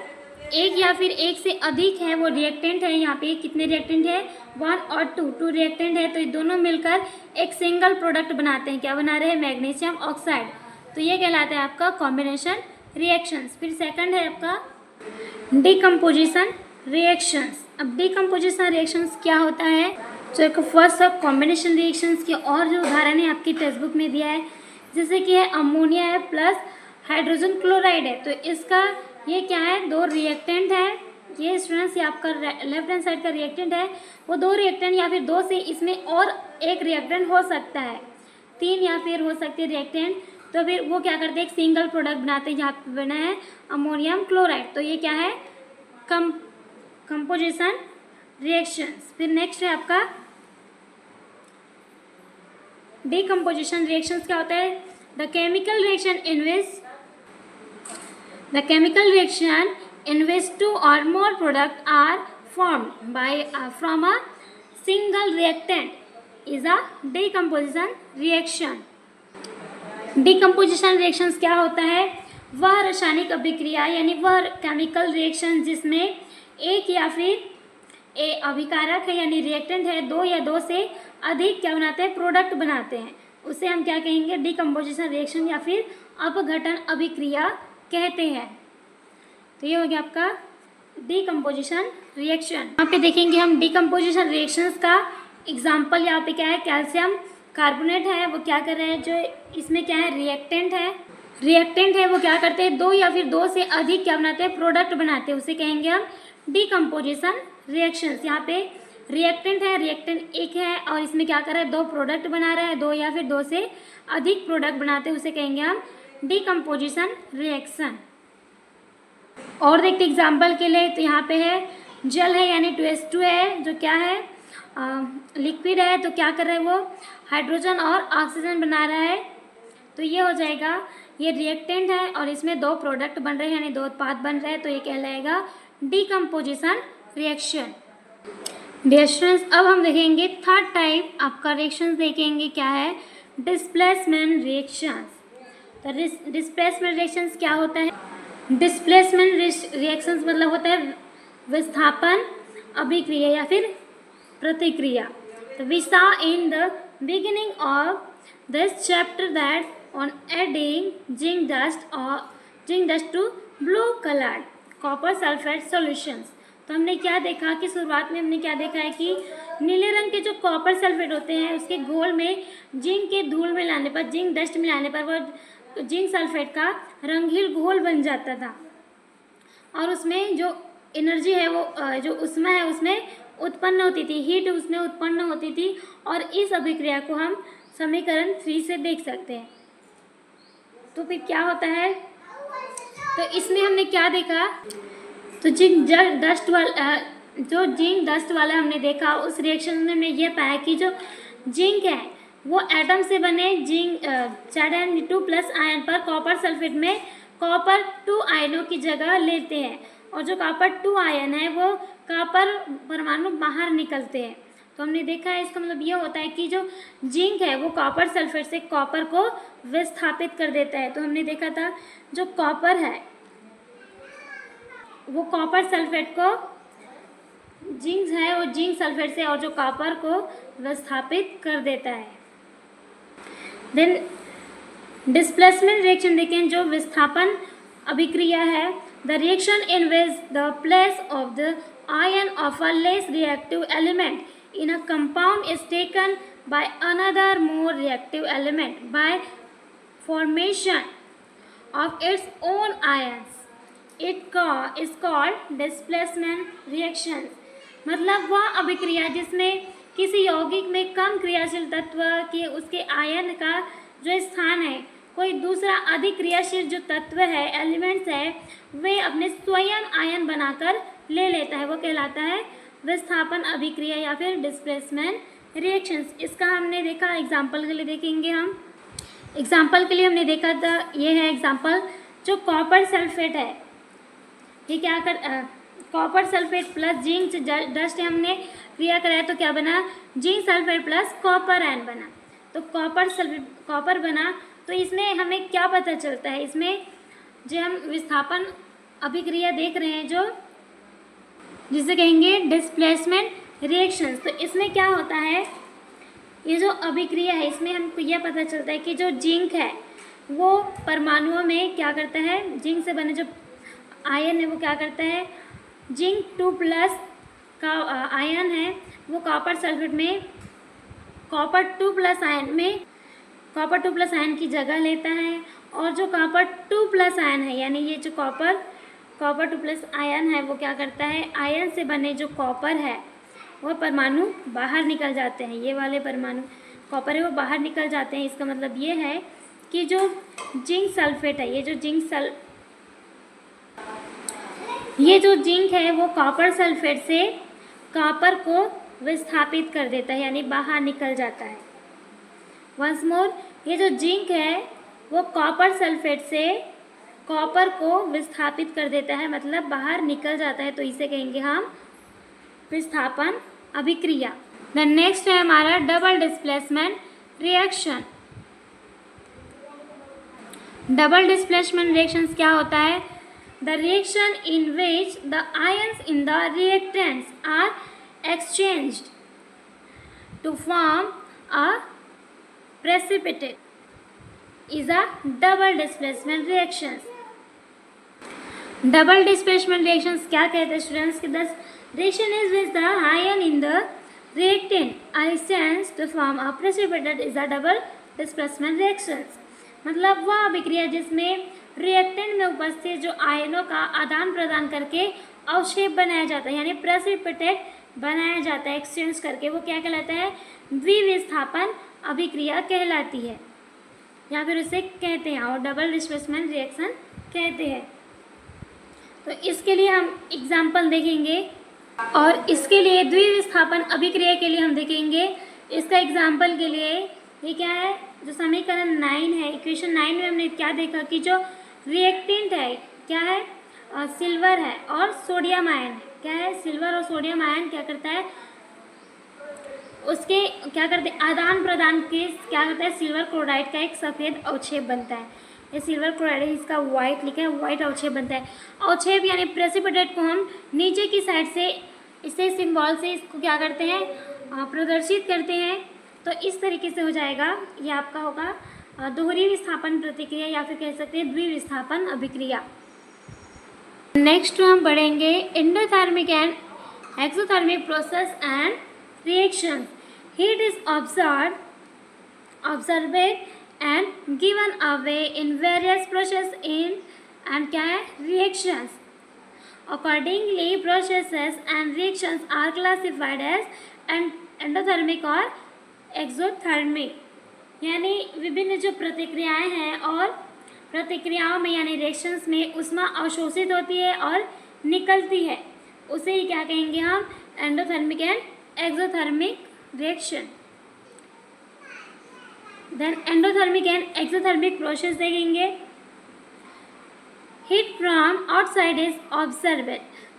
एक या फिर एक से अधिक है वो रिएक्टेंट है, यहाँ पे कितने रिएक्टेंट है, 1 और 2 रिएक्टेंट है, तो ये दोनों मिलकर एक सिंगल प्रोडक्ट बनाते हैं। क्या बना रहे हैं, मैग्नीशियम ऑक्साइड। तो ये कहलाता है आपका कॉम्बिनेशन रिएक्शंस। फिर सेकंड है आपका डिकम्पोजिशन रिएक्शंस। अब डिकम्पोजिशन रिएक्शंस क्या होता है, तो एक फर्स्ट ऑफ कॉम्बिनेशन रिएक्शंस की और जो उदाहरण है आपकी टेक्स्ट बुक में दिया है, जैसे कि है अमोनिया है प्लस हाइड्रोजन क्लोराइड है। तो इसका ये क्या है, 2 रिएक्टेंट है। ये स्टूडेंट्स ये आपका लेफ्ट हैंड साइड का रिएक्टेंट है, वो 2 रिएक्टेंट या फिर 2 से इसमें और एक रिएक्टेंट हो सकता है, 3 या फिर हो सकते हैं रिएक्टेंट। तो फिर वो क्या करते हैं, एक सिंगल प्रोडक्ट बनाते हैं, जहाँ पे बना है अमोनियम क्लोराइड। तो ये क्या है, कंपोजिशन रिएक्शंस। फिर नेक्स्ट है आपका डिकम्पोजिशन रिएक्शंस। क्या होता है, the chemical reaction in which 2 or more products are formed from a single reactant is a decomposition reaction। Decomposition reactions क्या होता है, वह रासायनिक अभिक्रिया यानी वह केमिकल रिएक्शन जिसमें एक या फिर अभिकारक है यानी रिएक्टेंट है, 2 या 2 से अधिक क्या बनाते हैं, प्रोडक्ट बनाते हैं, उसे हम क्या कहेंगे, डिकम्पोजिशन रिएक्शन या फिर अपघटन अभिक्रिया कहते हैं। तो ये हो गया आपका डिकम्पोजिशन रिएक्शन। यहाँ पे देखेंगे हम डिकम्पोजिशन रिएक्शंस का एग्जाम्पल यहाँ पे क्या है, कैल्शियम कार्बोनेट है, वो क्या कर रहे हैं, जो इसमें क्या है, रिएक्टेंट है, वो क्या करते हैं, दो या फिर दो से अधिक क्या बनाते हैं, प्रोडक्ट बनाते हैं, उसे कहेंगे हम डीकम्पोजिशन रिएक्शंस। यहाँ पे रिएक्टेंट है, रिएक्टेंट एक है और इसमें क्या कर रहा है, दो प्रोडक्ट बना रहा है, दो या फिर दो से अधिक प्रोडक्ट बनाते हैं, उसे कहेंगे हम डीकम्पोजिशन रिएक्शन। और देखते एग्जाम्पल के लिए, तो यहाँ पे है जल है यानी 2H2 है, जो क्या है, लिक्विड है, तो क्या कर रहा है, वो हाइड्रोजन और ऑक्सीजन बना रहा है, तो ये हो जाएगा, ये रिएक्टेंट है और इसमें दो प्रोडक्ट बन रहे हैं यानी दो उत्पाद बन रहे हैं, तो ये कहलाएगा डीकम्पोजिशन रिएक्शन। रिएक्शंस अब हम देखेंगे थर्ड टाइप आपका रिएक्शंस देखेंगे, क्या है, डिस्प्लेसमेंट रिएक्शंस। तो डिस्प्लेसमेंट रिएक्शंस क्या होता है, डिस्प्लेसमेंट रिएक्शंस मतलब होता है विस्थापन अभिक्रिया या फिर प्रतिक्रिया। तो we saw in the beginning of this chapter that on adding zinc dust to blue colored copper sulfate solutions, तो हमने क्या देखा कि शुरुआत में हमने क्या देखा है कि नीले रंग के जो कॉपर सल्फेट होते हैं उसके घोल में जिंक के धूल मिलाने पर, जिंक डस्ट मिलाने पर वो जिंक सल्फेट का रंगीन घोल बन जाता था और उसमें जो एनर्जी है, वो जो ऊष्मा है उसमें उत्पन्न होती थी, हीट उसमें उत्पन्न होती थी, और इस अभिक्रिया को हम समीकरण 3 से देख सकते हैं। तो फिर क्या होता है, तो इसमें हमने क्या देखा, तो जिंक डस्ट वाला हमने देखा, उस रिएक्शन में हमने ये पाया कि जो जिंक है वो एटम से बने जिंक Zn2+ आयन पर कॉपर सल्फेट में कॉपर 2 आयनों की जगह लेते हैं, और जो कॉपर 2 आयन है वो कॉपर परमाणु बाहर निकलते हैं। तो हमने देखा है, इसका मतलब ये होता है कि जो जिंक है वो कॉपर सल्फेट से कॉपर को विस्थापित कर देता है। तो हमने देखा था जो कॉपर है वो कॉपर सल्फेट को, जिंक है वो जिंक सल्फेट से और जो कॉपर को विस्थापित कर देता है। देन डिस्प्लेसमेंट रिएक्शन देखें, जो विस्थापन अभिक्रिया है, the reaction in which the place of the ion of a less reactive element in a compound is taken by another more reactive element by formation of its own ions. It is called displacement reaction। मतलब वह अभिक्रिया जिसमें किसी यौगिक में कम क्रियाशील तत्व के उसके आयन का जो स्थान है कोई दूसरा अधिक क्रियाशील जो तत्व है, एलिमेंट्स है, वे अपने स्वयं आयन बनाकर ले लेता है, वो कहलाता है विस्थापन अभिक्रिया या फिर डिस्प्लेसमेंट रिएक्शंस। इसका हमने देखा, एग्जाम्पल के लिए देखेंगे हम। एग्जाम्पल के लिए हमने देखा था, ये है एग्जाम्पल, जो कॉपर सल्फेट है, ये क्या कर copper sulphate plus zinc dust हमने क्रिया कराया तो क्या बना, zinc sulphate plus copper ion बना, तो कॉपर सल्फेट कॉपर बना। तो इसमें हमें क्या पता चलता है, इसमें जो हम विस्थापन अभिक्रिया देख रहे हैं जो जिसे कहेंगे डिस्प्लेसमेंट रिएक्शंस, तो इसमें क्या होता है, ये जो अभिक्रिया है इसमें हमको यह पता चलता है कि जो जिंक है वो परमाणुओं में क्या करता है, जिंक से बने जो आयन है वो क्या करता है, जिंक 2+ का आयन है वो कॉपर सल्फेट में कॉपर 2+ आयन में कॉपर 2+ आयन की जगह लेता है, और जो कॉपर 2+ आयन है यानी ये जो कॉपर 2+ आयन है वो क्या करता है, आयन से बने जो कॉपर है वह परमाणु बाहर निकल जाते हैं, ये वाले परमाणु कॉपर है वो बाहर निकल जाते हैं। इसका मतलब ये है कि जो जिंक सल्फेट है, ये जो जिंक है वो कॉपर सल्फेट से कॉपर को विस्थापित कर देता है यानी बाहर निकल जाता है। वंस मोर, ये जो जिंक है वो कॉपर सल्फेट से कॉपर को विस्थापित कर देता है, मतलब बाहर निकल जाता है, तो इसे कहेंगे हम विस्थापन अभिक्रिया। देन नेक्स्ट है हमारा double displacement reaction. Double displacement reactions क्या होता है, the reaction in which the ions in the reactants are exchanged to form a precipitate is a double displacement reactions। Double displacement reactions क्या कहते हैं students, कि the reaction is which the ion in the reactant are exchanged to form a precipitate is a double displacement reactions। मतलब वह अभिक्रिया जिसमें reactant में उपस्थित जो आयनों का आदान प्रदान करके अवक्षेप बनाया जाता है, यानी प्रेसिपिटेट बनाया जाता है एक्सचेंज करके, वो क्या कहलाता है? द्विविस्थापन अभिक्रिया कहलाती है, या फिर उसे कहते हैं और डबल डिस्प्लेसमेंट रिएक्शन कहते हैं। तो इसके लिए हम एग्जाम्पल देखेंगे, और इसके लिए द्विविस्थापन अभिक्रिया के लिए हम देखेंगे इसका एग्जाम्पल के लिए ये क्या है, जो समीकरण 9 है, इक्वेशन 9 में हमने क्या देखा कि जो रिएक्टेंट है क्या है, सिल्वर है और सोडियम आयन है। क्या है? सिल्वर और सोडियम आयन क्या करता है, उसके क्या करते हैं, आदान प्रदान के क्या करता है, सिल्वर क्लोराइड का एक सफ़ेद अवक्षेप बनता है। ये सिल्वर क्लोराइड है, इसका वाइट लिखा है, वाइट अवक्षेप बनता है। अवक्षेप यानी प्रेसिपिटेट को हम नीचे की साइड से इसे सिंबल से इसको क्या करते हैं, प्रदर्शित करते हैं। तो इस तरीके से हो जाएगा, ये आपका होगा दोहरी विस्थापन प्रतिक्रिया, या फिर कह सकते हैं द्विविस्थापन अभिक्रिया। नेक्स्ट हम बढ़ेंगे endothermic and exothermic process and reaction. Heat is observed and given away in various process in and क्या है, reactions. Accordingly processes and reactions are classified as endothermic और एक्सोथर्मिक, यानी विभिन्न जो प्रतिक्रियाएं हैं और प्रतिक्रियाओं में यानी रिएक्शंस में ऊष्मा अवशोषित होती है और निकलती है, उसे ही क्या कहेंगे हम, endothermic and exothermic reaction. Then endothermic and exothermic process देखेंगे। Heat from outside is observed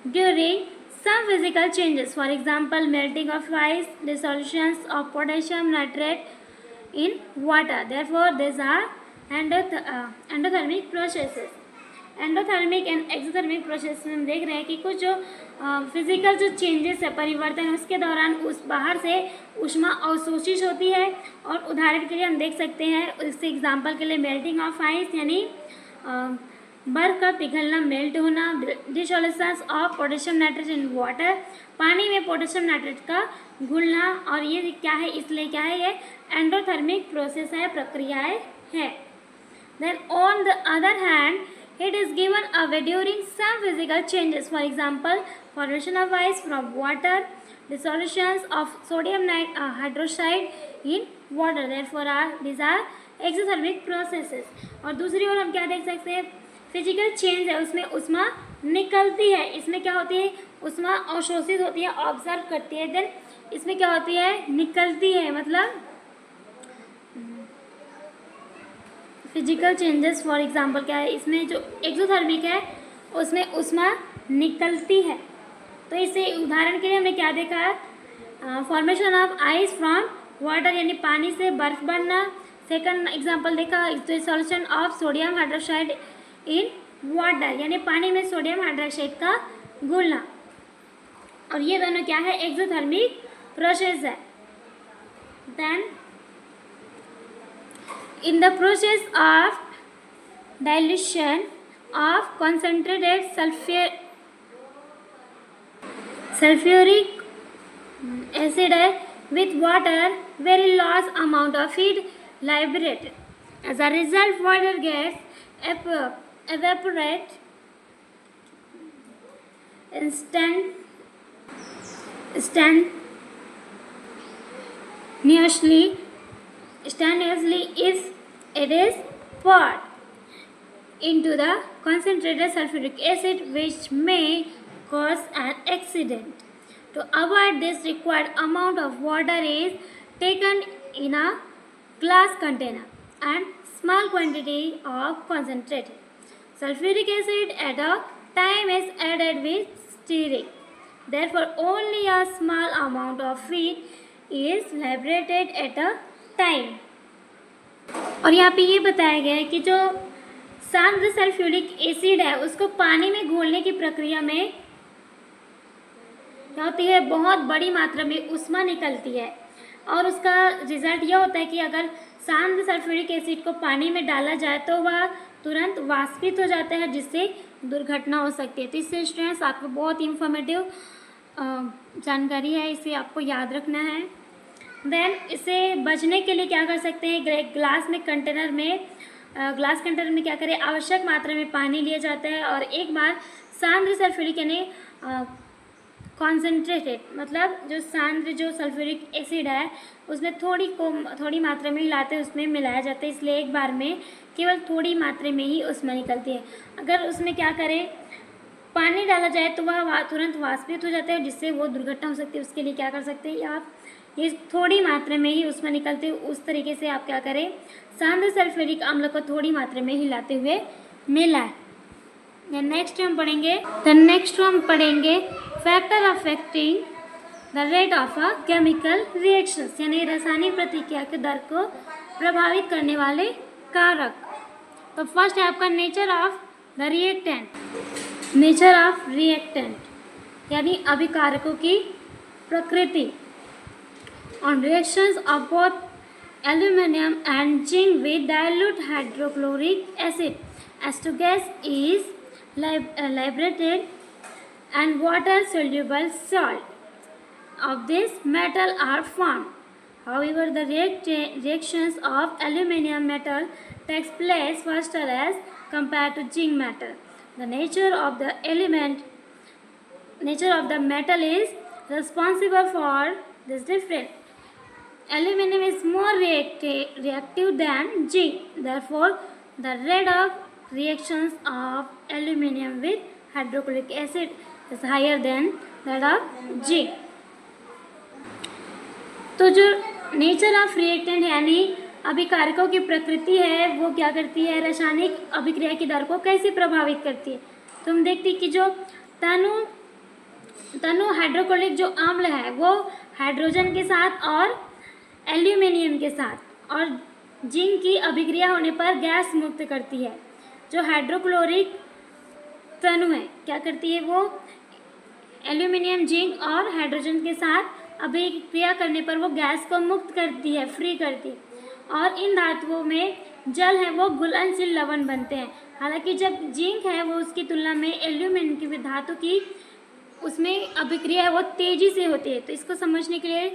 during some physical changes, for example melting of ice, dissolutions of potassium nitrate in water, therefore these are endothermic processes। Endothermic and exothermic process में हम देख रहे हैं कि कुछ जो physical जो चेंजेस है, परिवर्तन है, उसके दौरान उस बाहर से ऊष्मा अवशोषित होती है। और उदाहरण के लिए हम देख सकते हैं, इससे एग्जांपल के लिए मेल्टिंग ऑफ आइस यानी बर्फ का पिघलना, मेल्ट होना, dissolutions of potassium nitrate in water, पानी में पोटेशियम नाइट्रेट का घुलना। और ये क्या है, इसलिए क्या है, ये एंडोथर्मिक प्रोसेस है, प्रक्रियाएं है। Then on the other hand it is given away during some physical changes, for example formation of ice from water, dissolutions of sodium hydroxide in water, therefore these are exothermic processes। और दूसरी ओर हम क्या देख सकते हैं, physical change है, उसमें ऊष्मा निकलती है, इसमें क्या होती है, ऊष्मा अवशोषित होती है, ऑब्जर्व करती है, देन इसमें क्या होती है, निकलती है। मतलब फिजिकल चेंजेस फॉर एग्जांपल क्या है, इसमें जो एक्सोथर्मिक है उसमें ऊष्मा निकलती है। तो इसे उदाहरण के लिए हमने क्या देखा है, formation of ice from water यानी पानी से बर्फ बनना। सेकंड एग्जांपल देखा, dissolution of sodium hydroxide in water यानी पानी में सोडियम हाइड्रोक्साइड का घुलना। और ये दोनों क्या है, एक्सोथर्मिक प्रोसेस है। Then in the process of dilution of concentrated sulfuric acid with water, very large amount of heat liberated. As a result, water gets evaporate instantaneously if it is poured into the concentrated sulfuric acid, which may cause an accident. To avoid this, required amount of water is taken in a glass container and small quantity of concentrated sulfuric acid at a time is added with stirring. Therefore, only a small amount of heat is liberated at a time. और यहाँ पे ये बताया गया है कि जो सांद्र sulphuric acid है उसको पानी में घोलने की प्रक्रिया में क्या होती है, बहुत बड़ी मात्रा में ऊष्मा निकलती है। और उसका रिजल्ट यह होता है कि अगर सांद्र सल्फ्यूरिक एसिड को पानी में डाला जाए तो वह तुरंत वाष्पित हो जाता है, जिससे दुर्घटना हो सकती है। तो इससे स्टूडेंट्स आपको बहुत इंफॉर्मेटिव जानकारी है, इसे आपको याद रखना है। देन इसे बचने के लिए क्या कर सकते हैं, ग्लास कंटेनर में क्या करें, आवश्यक मात्रा में पानी लिया जाता है और एक बार सांद्र सल्फ्यूरिक यानी कॉन्सेंट्रेटेड मतलब जो सल्फ्यूरिक एसिड है उसमें थोड़ी मात्रा में हिलाते हैं, उसमें मिलाया जाता है, इसलिए एक बार में केवल थोड़ी मात्रा में ही उसमें निकलती है। अगर उसमें क्या करें, पानी डाला जाए तो वह तुरंत वाष्पित हो जाता है, जिससे वो दुर्घटना हो सकती है। उसके लिए क्या कर सकते हैं आप, ये थोड़ी मात्रा में ही उसमें निकलते हैं, उस तरीके से आप क्या करें, सांद्र सल्फ्यूरिक अम्ल को थोड़ी मात्रा में हिलाते हुए मिलाएं। नेक्स्ट हम पढ़ेंगे factor affecting the rate of a chemical reactions, यानी रासायनिक प्रतिक्रिया के दर को प्रभावित करने वाले कारक। तो फर्स्ट है आपका नेचर ऑफ रिएक्टेंट यानी अभिकारकों की प्रकृति। On reactions of both aluminium and zinc with dilute hydrochloric acid एस्टोगेस is liberated and water soluble salt of this metal are formed. However, the reactions of aluminium metal takes place faster as compared to zinc metal. The nature of the metal is responsible for this difference. Aluminium is more reactive than zinc. Therefore, the rate of reactions of aluminium with hydrochloric acid is higher than that of zinc. तो जो nature of reactant यानी अभिकारकों की प्रकृति है वो क्या करती है, रासायनिक अभिक्रिया की दर को कैसे प्रभावित करती है। तो हम देखते हैं कि जो तनु हाइड्रोक्लोरिक जो अम्ल है वो हाइड्रोजन के साथ और एल्यूमिनियम के साथ और जिंक की अभिक्रिया होने पर गैस मुक्त करती है। जो हाइड्रोक्लोरिक तनु है क्या करती है, वो एल्यूमिनियम, जिंक और हाइड्रोजन के साथ अभिक्रिया करने पर वो गैस को मुक्त करती है, फ्री करती है। और इन धातुओं में जल है वो घुलनशील लवण बनते हैं। हालांकि जब जिंक है वो उसकी तुलना में एल्यूमिनियम की धातु की उसमें अभिक्रिया है वो तेज़ी से होती है। तो इसको समझने के लिए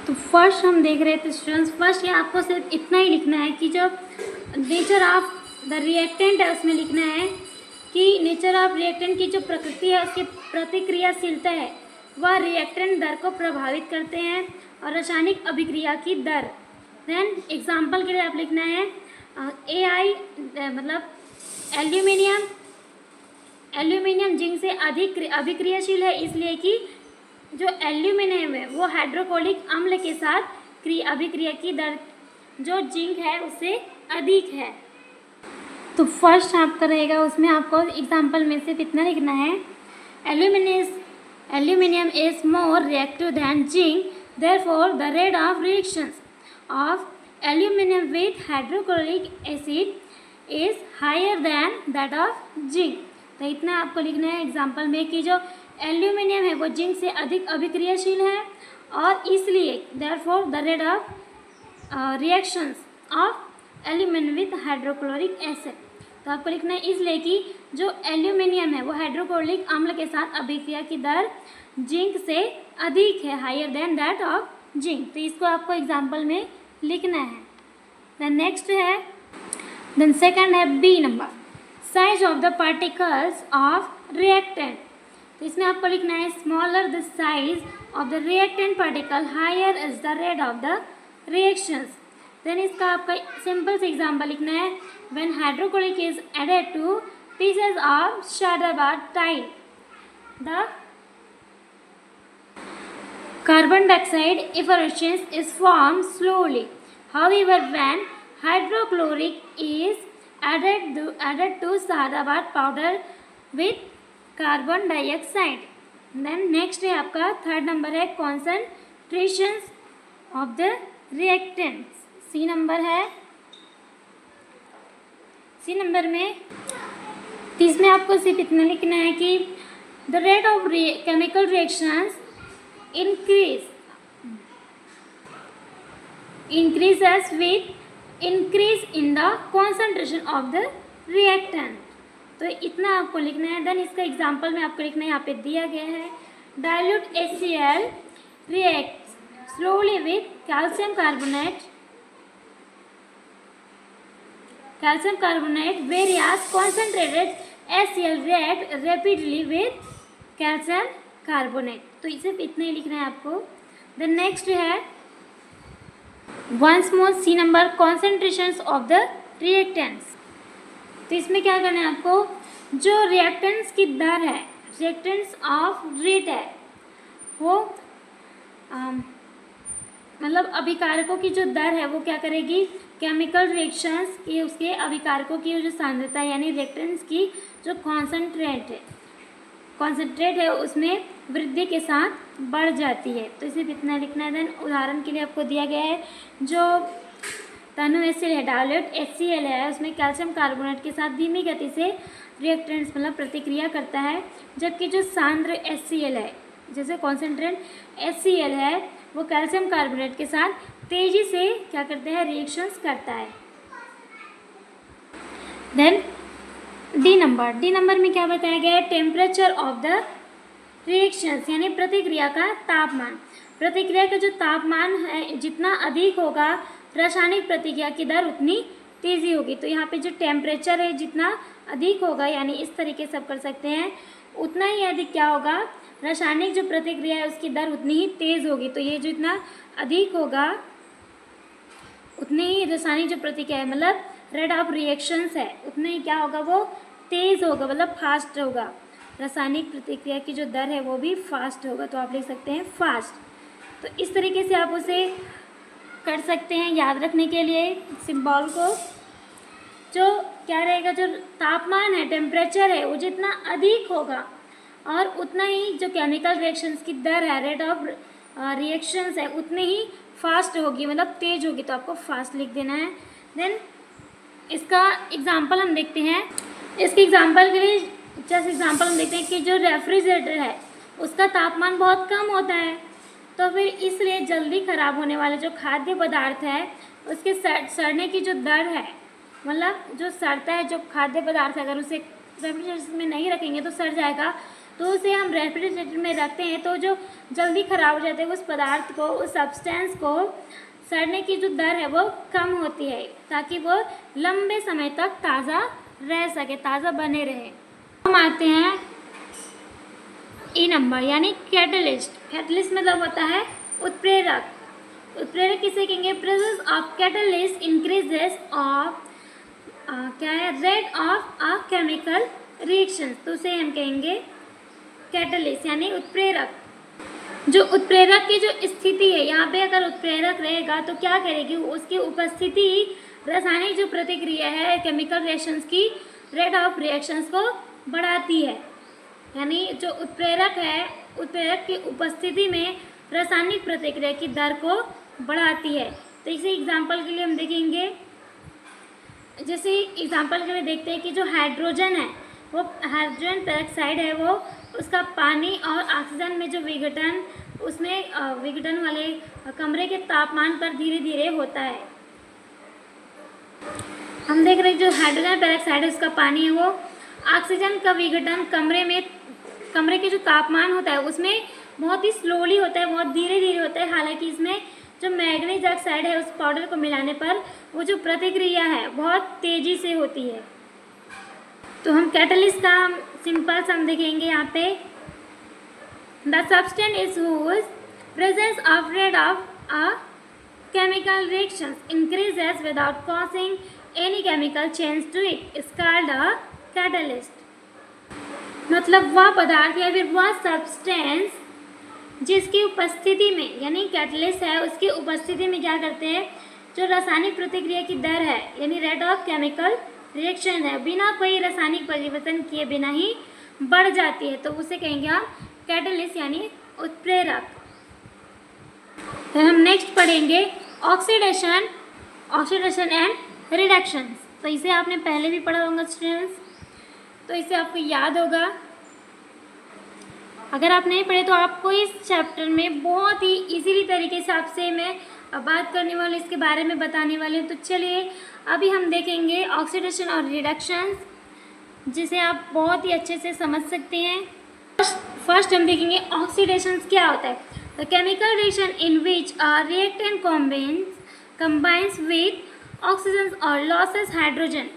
तो फर्स्ट हम देख रहे थे स्टूडेंट्स, फर्स्ट ये आपको सिर्फ इतना ही लिखना है कि जो नेचर ऑफ द रिएक्टेंट है उसमें लिखना है कि नेचर ऑफ रिएक्टेंट की जो प्रकृति है उसकी प्रतिक्रियाशीलता है वह रिएक्टेंट दर को प्रभावित करते हैं और रासायनिक अभिक्रिया की दर। देन एग्जाम्पल के लिए आप लिखना है AI मतलब एल्यूमिनियम जिंक से अधिक अभिक्रियाशील है, इसलिए कि जो एल्यूमिनियम है वो हाइड्रोक्लोरिक अम्ल के साथ अभिक्रिया की दर जो जिंक है उससे अधिक है। तो फर्स्ट आपका रहेगा उसमें आपको एग्जाम्पल में से कितना लिखना है, aluminium is more reactive than zinc, therefore the rate of reactions of aluminium with hydrochloric acid is higher than that of zinc. तो इतना आपको लिखना है एग्जाम्पल में कि जो एल्यूमिनियम है वो जिंक से अधिक अभिक्रियाशील है और इसलिए therefore the rate of reactions of aluminium with hydrochloric acid. तो आपको लिखना है इसलिए कि जो एल्यूमिनियम है वो हाइड्रोक्लोरिक अम्ल के साथ अभिक्रिया की दर जिंक से अधिक है, higher than that of zinc. तो इसको आपको एग्जाम्पल में लिखना है। देन नेक्स्ट है, देन सेकंड है B number, size of the particles of reactant. तो इसमें आपको लिखना है smaller the size of the reactant particle higher is the rate of the reactions. Then इसका आपका सिंपल से एग्जाम्पल लिखना है, when hydrochloric is added to pieces of Shahabad tile the carbon dioxide effervescence is formed slowly. However, when hydrochloric is added to शादाबाद powder with carbon dioxide. Then next है आपका third number है concentrations of the reactants. C number है, C number में इसमें आपको सिर्फ इतना लिखना है कि the rate of chemical reactions increases with increase in the concentration of the reactant. तो इतना आपको लिखना है। देन इसका एग्जाम्पल में आपको लिखना है, यहाँ पे दिया गया है dilute HCl reacts slowly with calcium carbonate, whereas concentrated HCl react rapidly with calcium carbonate. तो इसे इतना ही लिखना है आपको. Then next है once more C number concentrations of the reactants. तो इसमें क्या करना है आपको, जो रिएक्टेंट्स की दर है, रिएक्टेंट्स ऑफ रेट है, वो मतलब अभिकारकों की जो दर है वो क्या करेगी, केमिकल रिएक्शंस की उसके अभिकारकों की जो सांद्रता है यानी रिएक्टेंट्स की जो कॉन्सेंट्रेट है उसमें वृद्धि के साथ बढ़ जाती है. तो इसे इतना लिखना है. देन उदाहरण के लिए आपको दिया गया है जो तनु एसिड है, डायल्यूट HCl है, उसमें कैल्शियम कार्बोनेट के साथ धीमी गति से रिएक्टेंट्स मतलब प्रतिक्रिया करता है, जबकि जो सांद्र HCl है, जैसे कॉन्सेंट्रेट HCl है, वो कैल्शियम कार्बोनेट के साथ तेजी से क्या करते हैं, रिएक्शंस करता है. देन डी नंबर में क्या बताया गया है, टेम्परेचर ऑफ द रिएक्शंस यानी प्रतिक्रिया का तापमान. प्रतिक्रिया का जो तापमान है जितना अधिक होगा रासायनिक प्रतिक्रिया की दर उतनी तेज़ी होगी. तो यहाँ पे जो टेम्परेचर है जितना अधिक होगा यानी इस तरीके से आप कर सकते हैं, उतना ही अधिक क्या होगा, रासायनिक जो प्रतिक्रिया है उसकी दर उतनी ही तेज़ होगी. तो ये जो इतना अधिक होगा उतनी ही रासायनिक जो प्रतिक्रिया है मतलब रेट ऑफ रिएक्शंस है उतने ही क्या होगा, वो तेज़ होगा मतलब फास्ट होगा. रासायनिक प्रतिक्रिया की जो दर है वो भी फास्ट होगा. तो आप लिख सकते हैं फास्ट. तो इस तरीके से आप उसे कर सकते हैं याद रखने के लिए सिंबल को. जो क्या रहेगा, जो तापमान है, टेम्परेचर है, वो जितना अधिक होगा और उतना ही जो केमिकल रिएक्शंस की दर है, रेट ऑफ रिएक्शंस है, उतनी ही फास्ट होगी मतलब तेज होगी. तो आपको फास्ट लिख देना है. देन इसका एग्जांपल हम देखते हैं. इसके एग्जांपल के लिए जैसे एग्जांपल हम देखते हैं कि जो रेफ्रिजरेटर है उसका तापमान बहुत कम होता है, तो फिर इसलिए जल्दी ख़राब होने वाले जो खाद्य पदार्थ है उसके सड़ने की जो दर है, मतलब जो सड़ता है जो खाद्य पदार्थ है, अगर उसे रेफ्रिजरेटर में नहीं रखेंगे तो सड़ जाएगा. तो उसे हम रेफ्रिजरेटर में रखते हैं तो जो जल्दी ख़राब हो जाते हैं उस पदार्थ को, उस सब्सटेंस को सड़ने की जो दर है वो कम होती है ताकि वो लंबे समय तक ताज़ा रह सके, ताज़ा बने रहे. हम आते हैं ई नंबर यानी कैटलिस्ट. कैटलिस्ट मतलब होता है उत्प्रेरक. उत्प्रेरक किसे कहेंगे, presence of catalyst increases of क्या है, rate of a chemical reaction. तो उसे हम कहेंगे कैटलिस्ट यानी उत्प्रेरक. जो उत्प्रेरक की जो स्थिति है, यहाँ पे अगर उत्प्रेरक रहेगा तो क्या करेगी, उसकी उपस्थिति रासायनिक जो प्रतिक्रिया है केमिकल रिएक्शंस की रेट ऑफ रिएक्शंस को बढ़ाती है. यानी जो उत्प्रेरक है, उत्प्रेरक की उपस्थिति में रासायनिक प्रतिक्रिया की दर को बढ़ाती है. तो इसे एग्जांपल के लिए हम देखेंगे. जैसे एग्जांपल के लिए देखते हैं कि जो हाइड्रोजन है, वो हाइड्रोजन पेरोक्साइड है, वो उसका पानी और ऑक्सीजन में जो विघटन, उसमें विघटन वाले कमरे के तापमान पर धीरे धीरे होता है. हम देख रहे हैं जो हाइड्रोजन पेरोक्साइड है उसका पानी है, वो ऑक्सीजन का विघटन कमरे के जो तापमान होता है उसमें बहुत ही स्लोली होता है, बहुत धीरे धीरे होता है. हालांकि इसमें जो मैग्नीज ऑक्साइड है उस पाउडर को मिलाने पर वो जो प्रतिक्रिया है बहुत तेज़ी से होती है. तो हम कैटलिस्ट का सिंपल सम देखेंगे यहाँ पे. The substance is whose presence of rate of a chemical reactions increases without causing any chemical change to it is called a catalyst. मतलब वह पदार्थ या फिर वह सब्सटेंस जिसकी उपस्थिति में यानी कैटलिस्ट है उसकी उपस्थिति में क्या करते हैं, जो रासायनिक प्रतिक्रिया की दर है यानी रेट ऑफ केमिकल रिएक्शन है बिना कोई रासायनिक परिवर्तन किए बिना ही बढ़ जाती है. तो उसे कहेंगे हम कैटलिस्ट यानी उत्प्रेरक. तो हम नेक्स्ट पढ़ेंगे ऑक्सीडेशन एंड रिडक्शन. तो इसे आपने पहले भी पढ़ा होगा स्टूडेंट्स, तो इसे आपको याद होगा. अगर आप नहीं पढ़े तो आपको इस चैप्टर में बहुत ही इजीली तरीके से आपसे मैं बात करने वाली, इसके बारे में बताने वाले हूँ. तो चलिए अभी हम देखेंगे ऑक्सीडेशन और रिडक्शन, जिसे आप बहुत ही अच्छे से समझ सकते हैं. फर्स्ट हम देखेंगे ऑक्सीडेशन क्या होता है। The chemical reaction in which a reactant combines with oxygen or loses hydrogen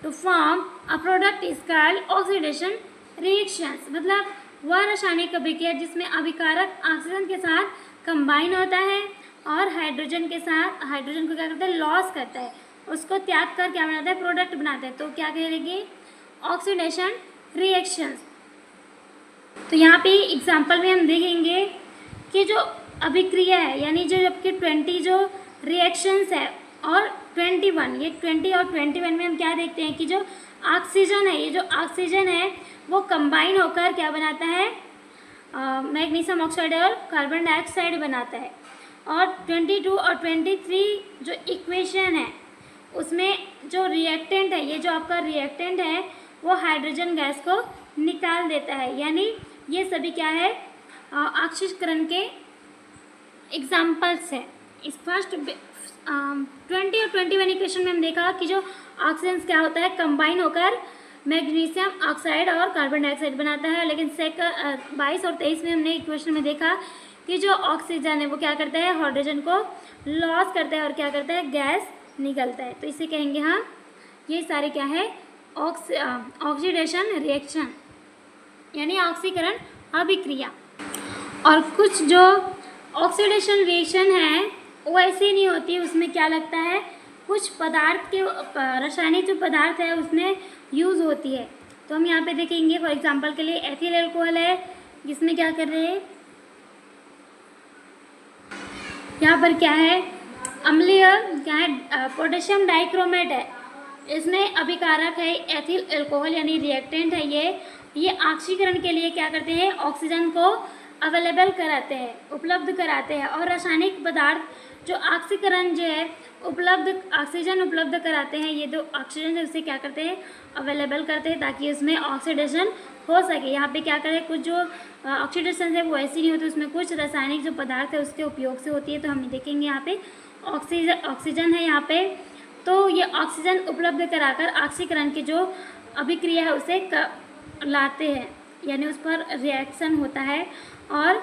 to form a product is called oxidation reactions। मतलब वह रासायनिक अभिक्रिया जिसमें अभिकारक ऑक्सीजन के साथ कंबाइन होता है और हाइड्रोजन के साथ हाइड्रोजन को क्या करता है, लॉस करता है, उसको त्याग कर क्या बनाता है, प्रोडक्ट बनाता है, तो क्या कहेंगे, ऑक्सीडेशन रिएक्शंस। तो यहाँ पे एग्जांपल में हम देखेंगे कि जो अभिक्रिया है यानी जो आपके 20 जो रिएक्शंस है और 21, ये 20 और 21 में हम क्या देखते हैं कि जो ऑक्सीजन है, ये जो ऑक्सीजन है वो कंबाइन होकर क्या बनाता है, मैग्नीशियम ऑक्साइड और कार्बन डाइऑक्साइड बनाता है। और 22 और 23 जो इक्वेशन है उसमें जो रिएक्टेंट है, ये जो आपका रिएक्टेंट है वो हाइड्रोजन गैस को निकाल देता है, यानी ये सभी क्या है, ऑक्सीकरण के एग्जाम्पल्स हैं। इस फर्स्ट 20 और 21 इक्वेशन में हम देखा कि जो ऑक्सीजन क्या होता है, कंबाइन होकर मैग्नीशियम ऑक्साइड और कार्बन डाइऑक्साइड बनाता है। लेकिन 22 और 23 में हमने इक्वेशन में देखा कि जो ऑक्सीजन है वो क्या करता है, हाइड्रोजन को लॉस करता है और क्या करता है, गैस निकलता है। तो इसे कहेंगे हम, ये सारे क्या है, ऑक्सीडेशन रिएक्शन यानी ऑक्सीकरण अभिक्रिया। और कुछ जो ऑक्सीडेशन रिएक्शन है वो ऐसे नहीं होती, उसमें क्या लगता है, कुछ पदार्थ के रासायनिक जो पदार्थ है उसमें यूज़ होती है। तो हम यहाँ पे देखेंगे फॉर एग्जांपल के लिए एथिल अल्कोहल है, जिसमें क्या कर रहे हैं, यहाँ पर क्या है, अम्लीय क्या है, पोटेशियम डाइक्रोमेट है, इसमें अभिकारक है एथिल अल्कोहल यानी रिएक्टेंट है। ये ऑक्सीकरण के लिए क्या करते हैं, ऑक्सीजन को अवेलेबल कराते हैं, उपलब्ध कराते हैं। और रासायनिक पदार्थ जो ऑक्सीकरण जो है ऑक्सीजन उपलब्ध कराते हैं, ये जो ऑक्सीजन है उसे क्या करते हैं, अवेलेबल करते हैं ताकि उसमें ऑक्सीडेशन हो सके। यहाँ पे क्या करें, कुछ जो ऑक्सीडेशन है वो ऐसी नहीं होती, उसमें कुछ रासायनिक जो पदार्थ है उसके उपयोग से होती है। तो हम देखेंगे यहाँ पे ऑक्सीजन है यहाँ पे, तो ये ऑक्सीजन उपलब्ध कराकर ऑक्सीकरण की जो अभिक्रिया है उसे लाते हैं, यानी उस पर रिएक्शन होता है और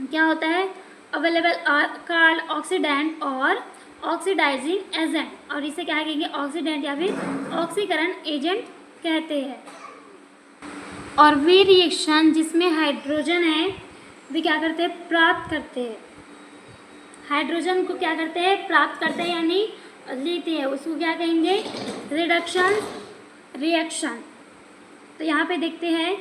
क्या होता है, अवेलेबल आर कॉल्ड ऑक्सीडेंट और ऑक्सीडाइजिंग एजेंट, और इसे क्या कहेंगे, ऑक्सीडेंट या फिर ऑक्सीकरण एजेंट कहते हैं। और वे रिएक्शन जिसमें हाइड्रोजन है वे क्या करते हैं, प्राप्त करते हैं, हाइड्रोजन को क्या करते हैं, प्राप्त करते हैं यानी लेते हैं, उसको क्या कहेंगे, रिडक्शन रिएक्शन। तो यहाँ पे देखते हैं,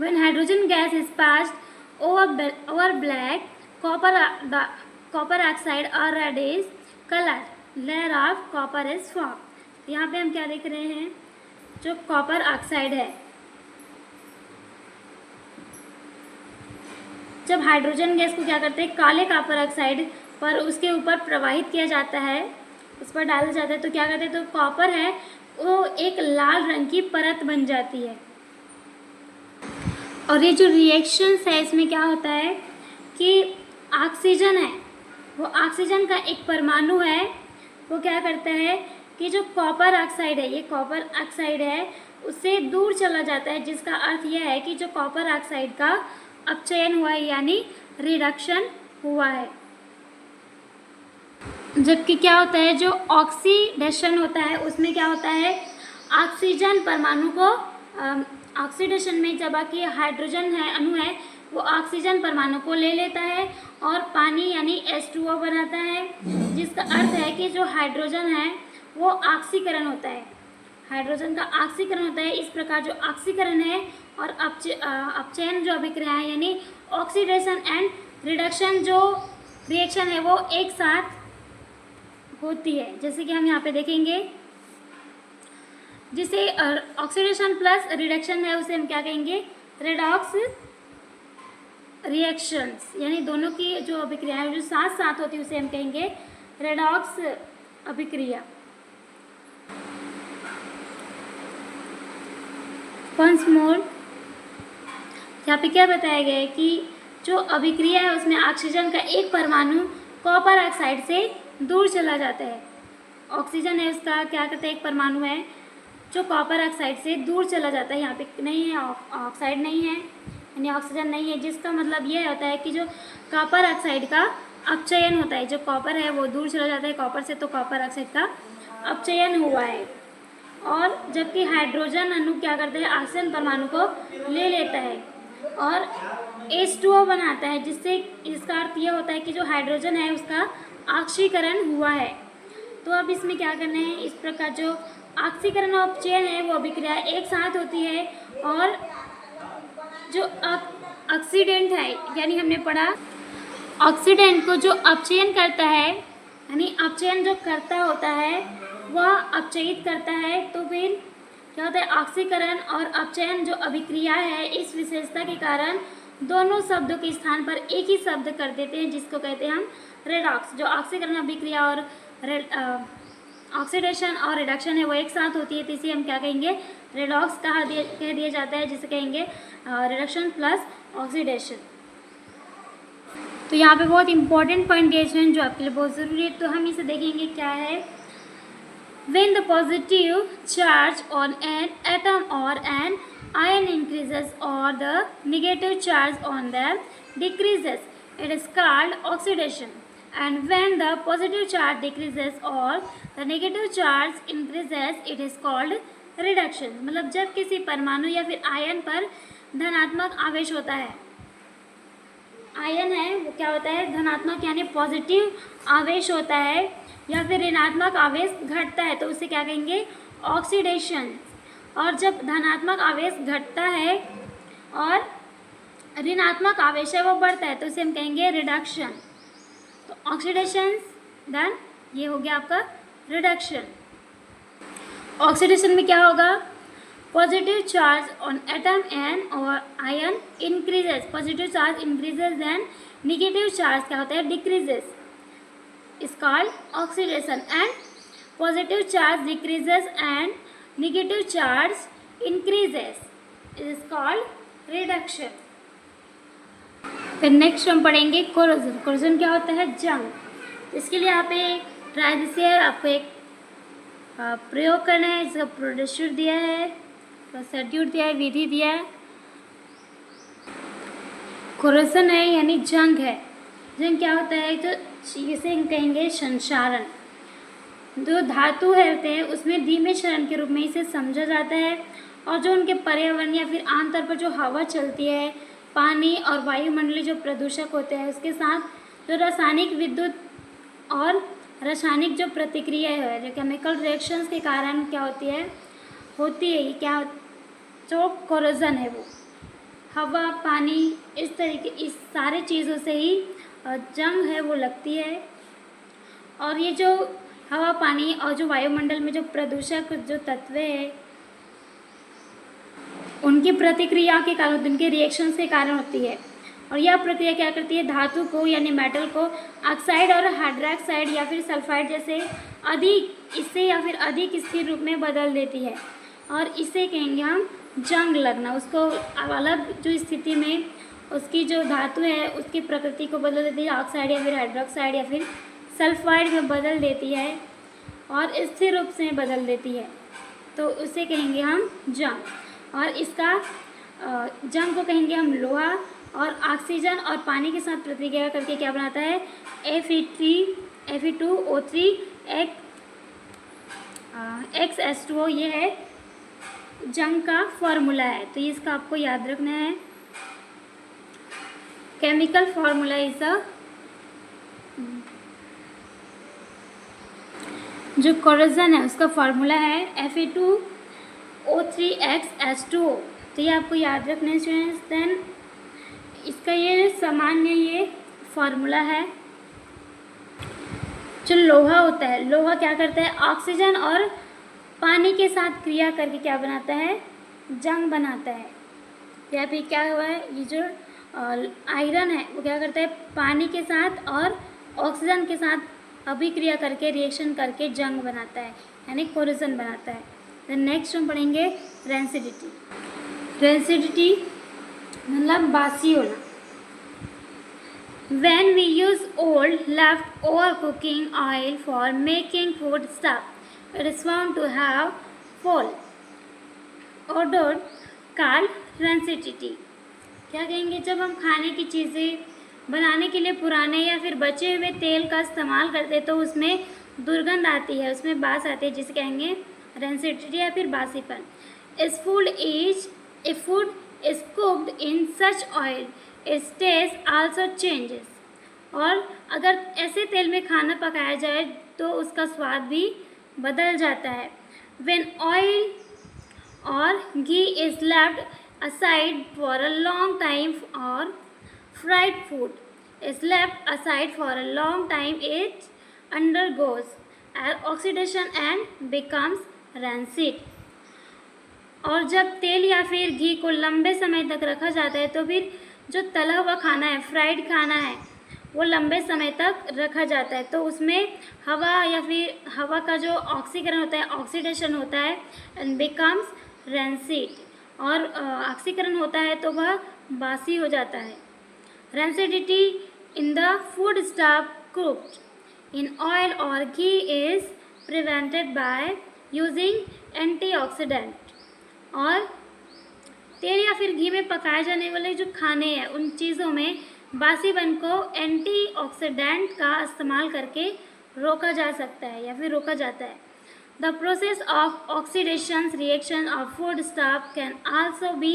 when hydrogen gas is passed over black copper oxide और reddish colour layer of copper is form. यहाँ पे हम क्या देख रहे हैं, जो कॉपर ऑक्साइड है, जब हाइड्रोजन गैस को क्या करते हैं, काले कॉपर ऑक्साइड पर उसके ऊपर प्रवाहित किया जाता है, उस पर डाला जाता है, तो क्या करते हैं, तो कॉपर है वो एक लाल रंग की परत बन जाती है। और ये जो रिएक्शंस है इसमें क्या होता है कि ऑक्सीजन है, वो ऑक्सीजन का एक परमाणु है, वो क्या करता है कि जो कॉपर ऑक्साइड है, ये कॉपर ऑक्साइड है, उससे दूर चला जाता है, जिसका अर्थ यह है कि जो कॉपर ऑक्साइड का अपचयन हुआ है यानी रिडक्शन हुआ है। जबकि क्या होता है, जो ऑक्सीडेशन होता है उसमें क्या होता है, ऑक्सीजन परमाणु को ऑक्सीडेशन में जब कि हाइड्रोजन है अणु है वो ऑक्सीजन परमाणु को ले लेता है और पानी यानी H2O बनाता है, जिसका अर्थ है कि जो हाइड्रोजन है वो ऑक्सीकरण होता है, हाइड्रोजन का ऑक्सीकरण होता है। इस प्रकार जो ऑक्सीकरण है और अपचयन जो अभिक्रिया है यानी ऑक्सीडेशन एंड रिडक्शन जो रिएक्शन है वो एक साथ होती है। जैसे कि हम यहाँ पे देखेंगे, जिसे ऑक्सीडेशन प्लस रिडक्शन है उसे हम क्या कहेंगे, रेडॉक्स रिएक्शंस, यानी दोनों की जो अभिक्रिया है जो साथ साथ होती है उसे हम कहेंगे रेडॉक्स अभिक्रिया। वंस मोर, यहाँ पे क्या बताया गया है कि जो अभिक्रिया है उसमें ऑक्सीजन का एक परमाणु कॉपर ऑक्साइड से दूर चला जाता है। ऑक्सीजन है उसका क्या कहते हैं, एक परमाणु है जो कॉपर ऑक्साइड से दूर चला जाता है, यहाँ पे नहीं है, ऑक्साइड नहीं है यानी ऑक्सीजन नहीं है, जिसका मतलब ये होता है कि जो कॉपर ऑक्साइड का अपचयन होता है, जो कॉपर है वो दूर चला जाता है कॉपर से, तो कॉपर ऑक्साइड का अपचयन हुआ है। और जबकि हाइड्रोजन अणु क्या करता है, ऑक्सीजन परमाणु को ले लेता है और H2O बनाता है, जिससे इसका अर्थ ये होता है कि जो हाइड्रोजन है उसका ऑक्सीकरण हुआ है। तो अब इसमें क्या करना है, इस प्रकार जो ऑक्सीकरण और अपचयन है वो अभिक्रिया एक साथ होती है, और जो ऑक्सीडेंट है यानी हमने पढ़ा ऑक्सीडेंट को जो अपचयन करता है यानी अपचयन जो करता होता है वह अपचयित करता है। तो फिर क्या होता है, ऑक्सीकरण और अपचयन जो अभिक्रिया है इस विशेषता के कारण दोनों शब्दों के स्थान पर एक ही शब्द कर देते हैं, जिसको कहते हैं हम रेडॉक्स। जो ऑक्सीकरण अभिक्रिया और ऑक्सीडेशन और रिडक्शन है वो एक साथ होती है, तो इसे हम क्या कहेंगे, रेडॉक्स कह दिया जाता है, जिसे कहेंगे रिडक्शन प्लस ऑक्सीडेशन। तो यहाँ पे बहुत इंपॉर्टेंट पॉइंट दिए हैं जो आपके लिए बहुत ज़रूरी है, तो हम इसे देखेंगे क्या है। When the positive charge on an atom or an ion increases or the negative charge on them decreases, it is called oxidation. And when the positive charge decreases or the negative charge increases, it is called reduction. मतलब जब किसी परमाणु या फिर ion पर धनात्मक आवेश होता है, आयन है वो क्या होता है, धनात्मक यानी पॉजिटिव आवेश होता है, या फिर ऋणात्मक आवेश घटता है, तो उसे क्या कहेंगे, ऑक्सीडेशन। और जब धनात्मक आवेश घटता है और ऋणात्मक आवेश है वो बढ़ता है, तो उसे हम कहेंगे रिडक्शन। तो ऑक्सीडेशन देन ये हो गया आपका रिडक्शन। ऑक्सीडेशन में क्या होगा, positive charge on atom an और ion increases, positive charge increases then negative charge क्या होता है, decreases, is called oxidation. And positive charge decreases and negative charge increases, it is called reduction. फिर next हम पढ़ेंगे कोरोजन। कोरोजन क्या होता है, जंग। इसके लिए यहाँ पे ट्राई है, आपको एक प्रयोग करना है, इसका प्रोड्यूसर दिया है, सब्स्टिट्यूट दिया है, विधि दिया है। कोरोजन है यानी जंग है। जंग क्या होता है, तो इसे हम कहेंगे संक्षारण। जो धातु होते हैं उसमें धीमे क्षरण के रूप में इसे समझा जाता है, और जो उनके पर्यावरण या फिर आमतौर पर जो हवा चलती है, पानी और वायुमंडलीय जो प्रदूषक होते हैं उसके साथ जो रासायनिक, विद्युत और रासायनिक जो प्रतिक्रिया है, जो केमिकल रिएक्शंस के कारण क्या होती है ये क्या, जो कोरोजन है वो हवा, पानी, इस तरीके इस सारे चीज़ों से ही जंग है वो लगती है। और ये जो हवा, पानी और जो वायुमंडल में जो प्रदूषक जो तत्व है उनकी प्रतिक्रिया के कारण, उनके रिएक्शंस के कारण होती है। और यह प्रक्रिया क्या करती है, धातु को यानी मेटल को ऑक्साइड और हाइड्रोक्साइड या फिर सल्फाइड जैसे इससे या फिर अधिक स्थिर रूप में बदल देती है, और इसे कहेंगे हम जंग लगना। उसको अलग जो स्थिति में उसकी जो धातु है उसकी प्रकृति को बदल देती है, ऑक्साइड या फिर हाइड्रोक्साइड या फिर सल्फाइड में बदल देती है और स्थिर रूप से बदल देती है, तो उसे कहेंगे हम जंग। और इसका जंग को कहेंगे हम लोहा, और ऑक्सीजन और पानी के साथ प्रतिक्रिया करके क्या बनाता है, Fe2O3 XH2O, ये है जंग का फॉर्मूला है। तो इसका आपको याद रखना है। केमिकल फॉर्मूला इज जो कोरोजन है उसका फॉर्मूला है Fe2O3XH2O। तो ये आपको याद रखना है स्टूडेंट्स। देन इसका ये सामान्य ये फॉर्मूला है। जो लोहा होता है, लोहा क्या करता है, ऑक्सीजन और पानी के साथ क्रिया करके क्या बनाता है, जंग बनाता है। या फिर क्या हुआ है, ये जो आयरन है वो क्या करता है, पानी के साथ और ऑक्सीजन के साथ अभिक्रिया करके रिएक्शन करके जंग बनाता है, यानी कोरोजन बनाता है। देन नेक्स्ट हम पढ़ेंगे रेंसिडिटी। रेंसिडिटी मतलब बासी होना। When we use old leftover cooking oil for making food stuff, it is found to have fall. Order called rancidity. क्या कहेंगे, जब हम खाने की चीज़ें बनाने के लिए पुराने या फिर बचे हुए तेल का इस्तेमाल करते हैं तो उसमें दुर्गंध आती है, उसमें बास आती है, जिसे कहेंगे रेंसिडिटी या फिर बासीपन। If food is cooked in such oil, its taste also changes। और अगर ऐसे तेल में खाना पकाया जाए तो उसका स्वाद भी बदल जाता है। When oil or ghee is left aside for a long time or fried food is left aside for a long time, it undergoes oxidation and becomes rancid। और जब तेल या फिर घी को लंबे समय तक रखा जाता है तो फिर जो तला हुआ खाना है, फ्राइड खाना है, वो लंबे समय तक रखा जाता है तो उसमें हवा या फिर हवा का जो ऑक्सीकरण होता है, ऑक्सीडेशन होता है, एंड बिकम्स रेंसिड। और ऑक्सीकरण होता है तो वह बासी हो जाता है। Rancidity in the foodstuff cooked in oil और ghee is prevented by using antioxidant. और तेल या फिर घी में पकाए जाने वाले जो खाने हैं उन चीज़ों में बासीपन को एंटीऑक्सीडेंट का इस्तेमाल करके रोका जा सकता है या फिर रोका जाता है। The process of oxidation reaction of food stuff can also be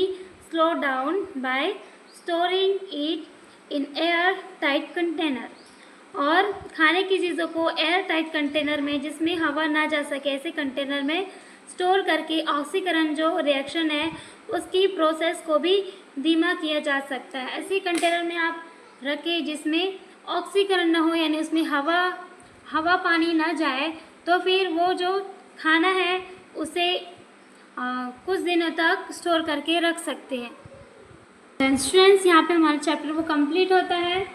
slow down by storing it in air tight container. और खाने की चीज़ों को एयर टाइट कंटेनर में, जिसमें हवा ना जा सके, ऐसे कंटेनर में स्टोर करके ऑक्सीकरण जो रिएक्शन है उसकी प्रोसेस को भी धीमा किया जा सकता है। ऐसे कंटेनर में आप रखें जिसमें ऑक्सीकरण ना हो, यानी उसमें हवा पानी ना जाए, तो फिर वो जो खाना है उसे कुछ दिनों तक स्टोर करके रख सकते हैं। स्टूडेंट्स, यहाँ पे हमारा चैप्टर वो कंप्लीट होता है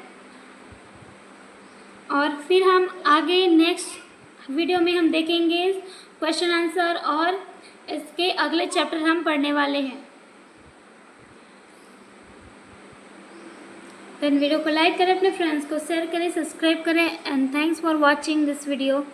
और फिर हम आगे नेक्स्ट वीडियो में हम देखेंगे क्वेश्चन आंसर और इसके अगले चैप्टर हम पढ़ने वाले हैं। तो वीडियो को लाइक करें, अपने फ्रेंड्स को शेयर करें, सब्सक्राइब करें, and thanks for watching this video.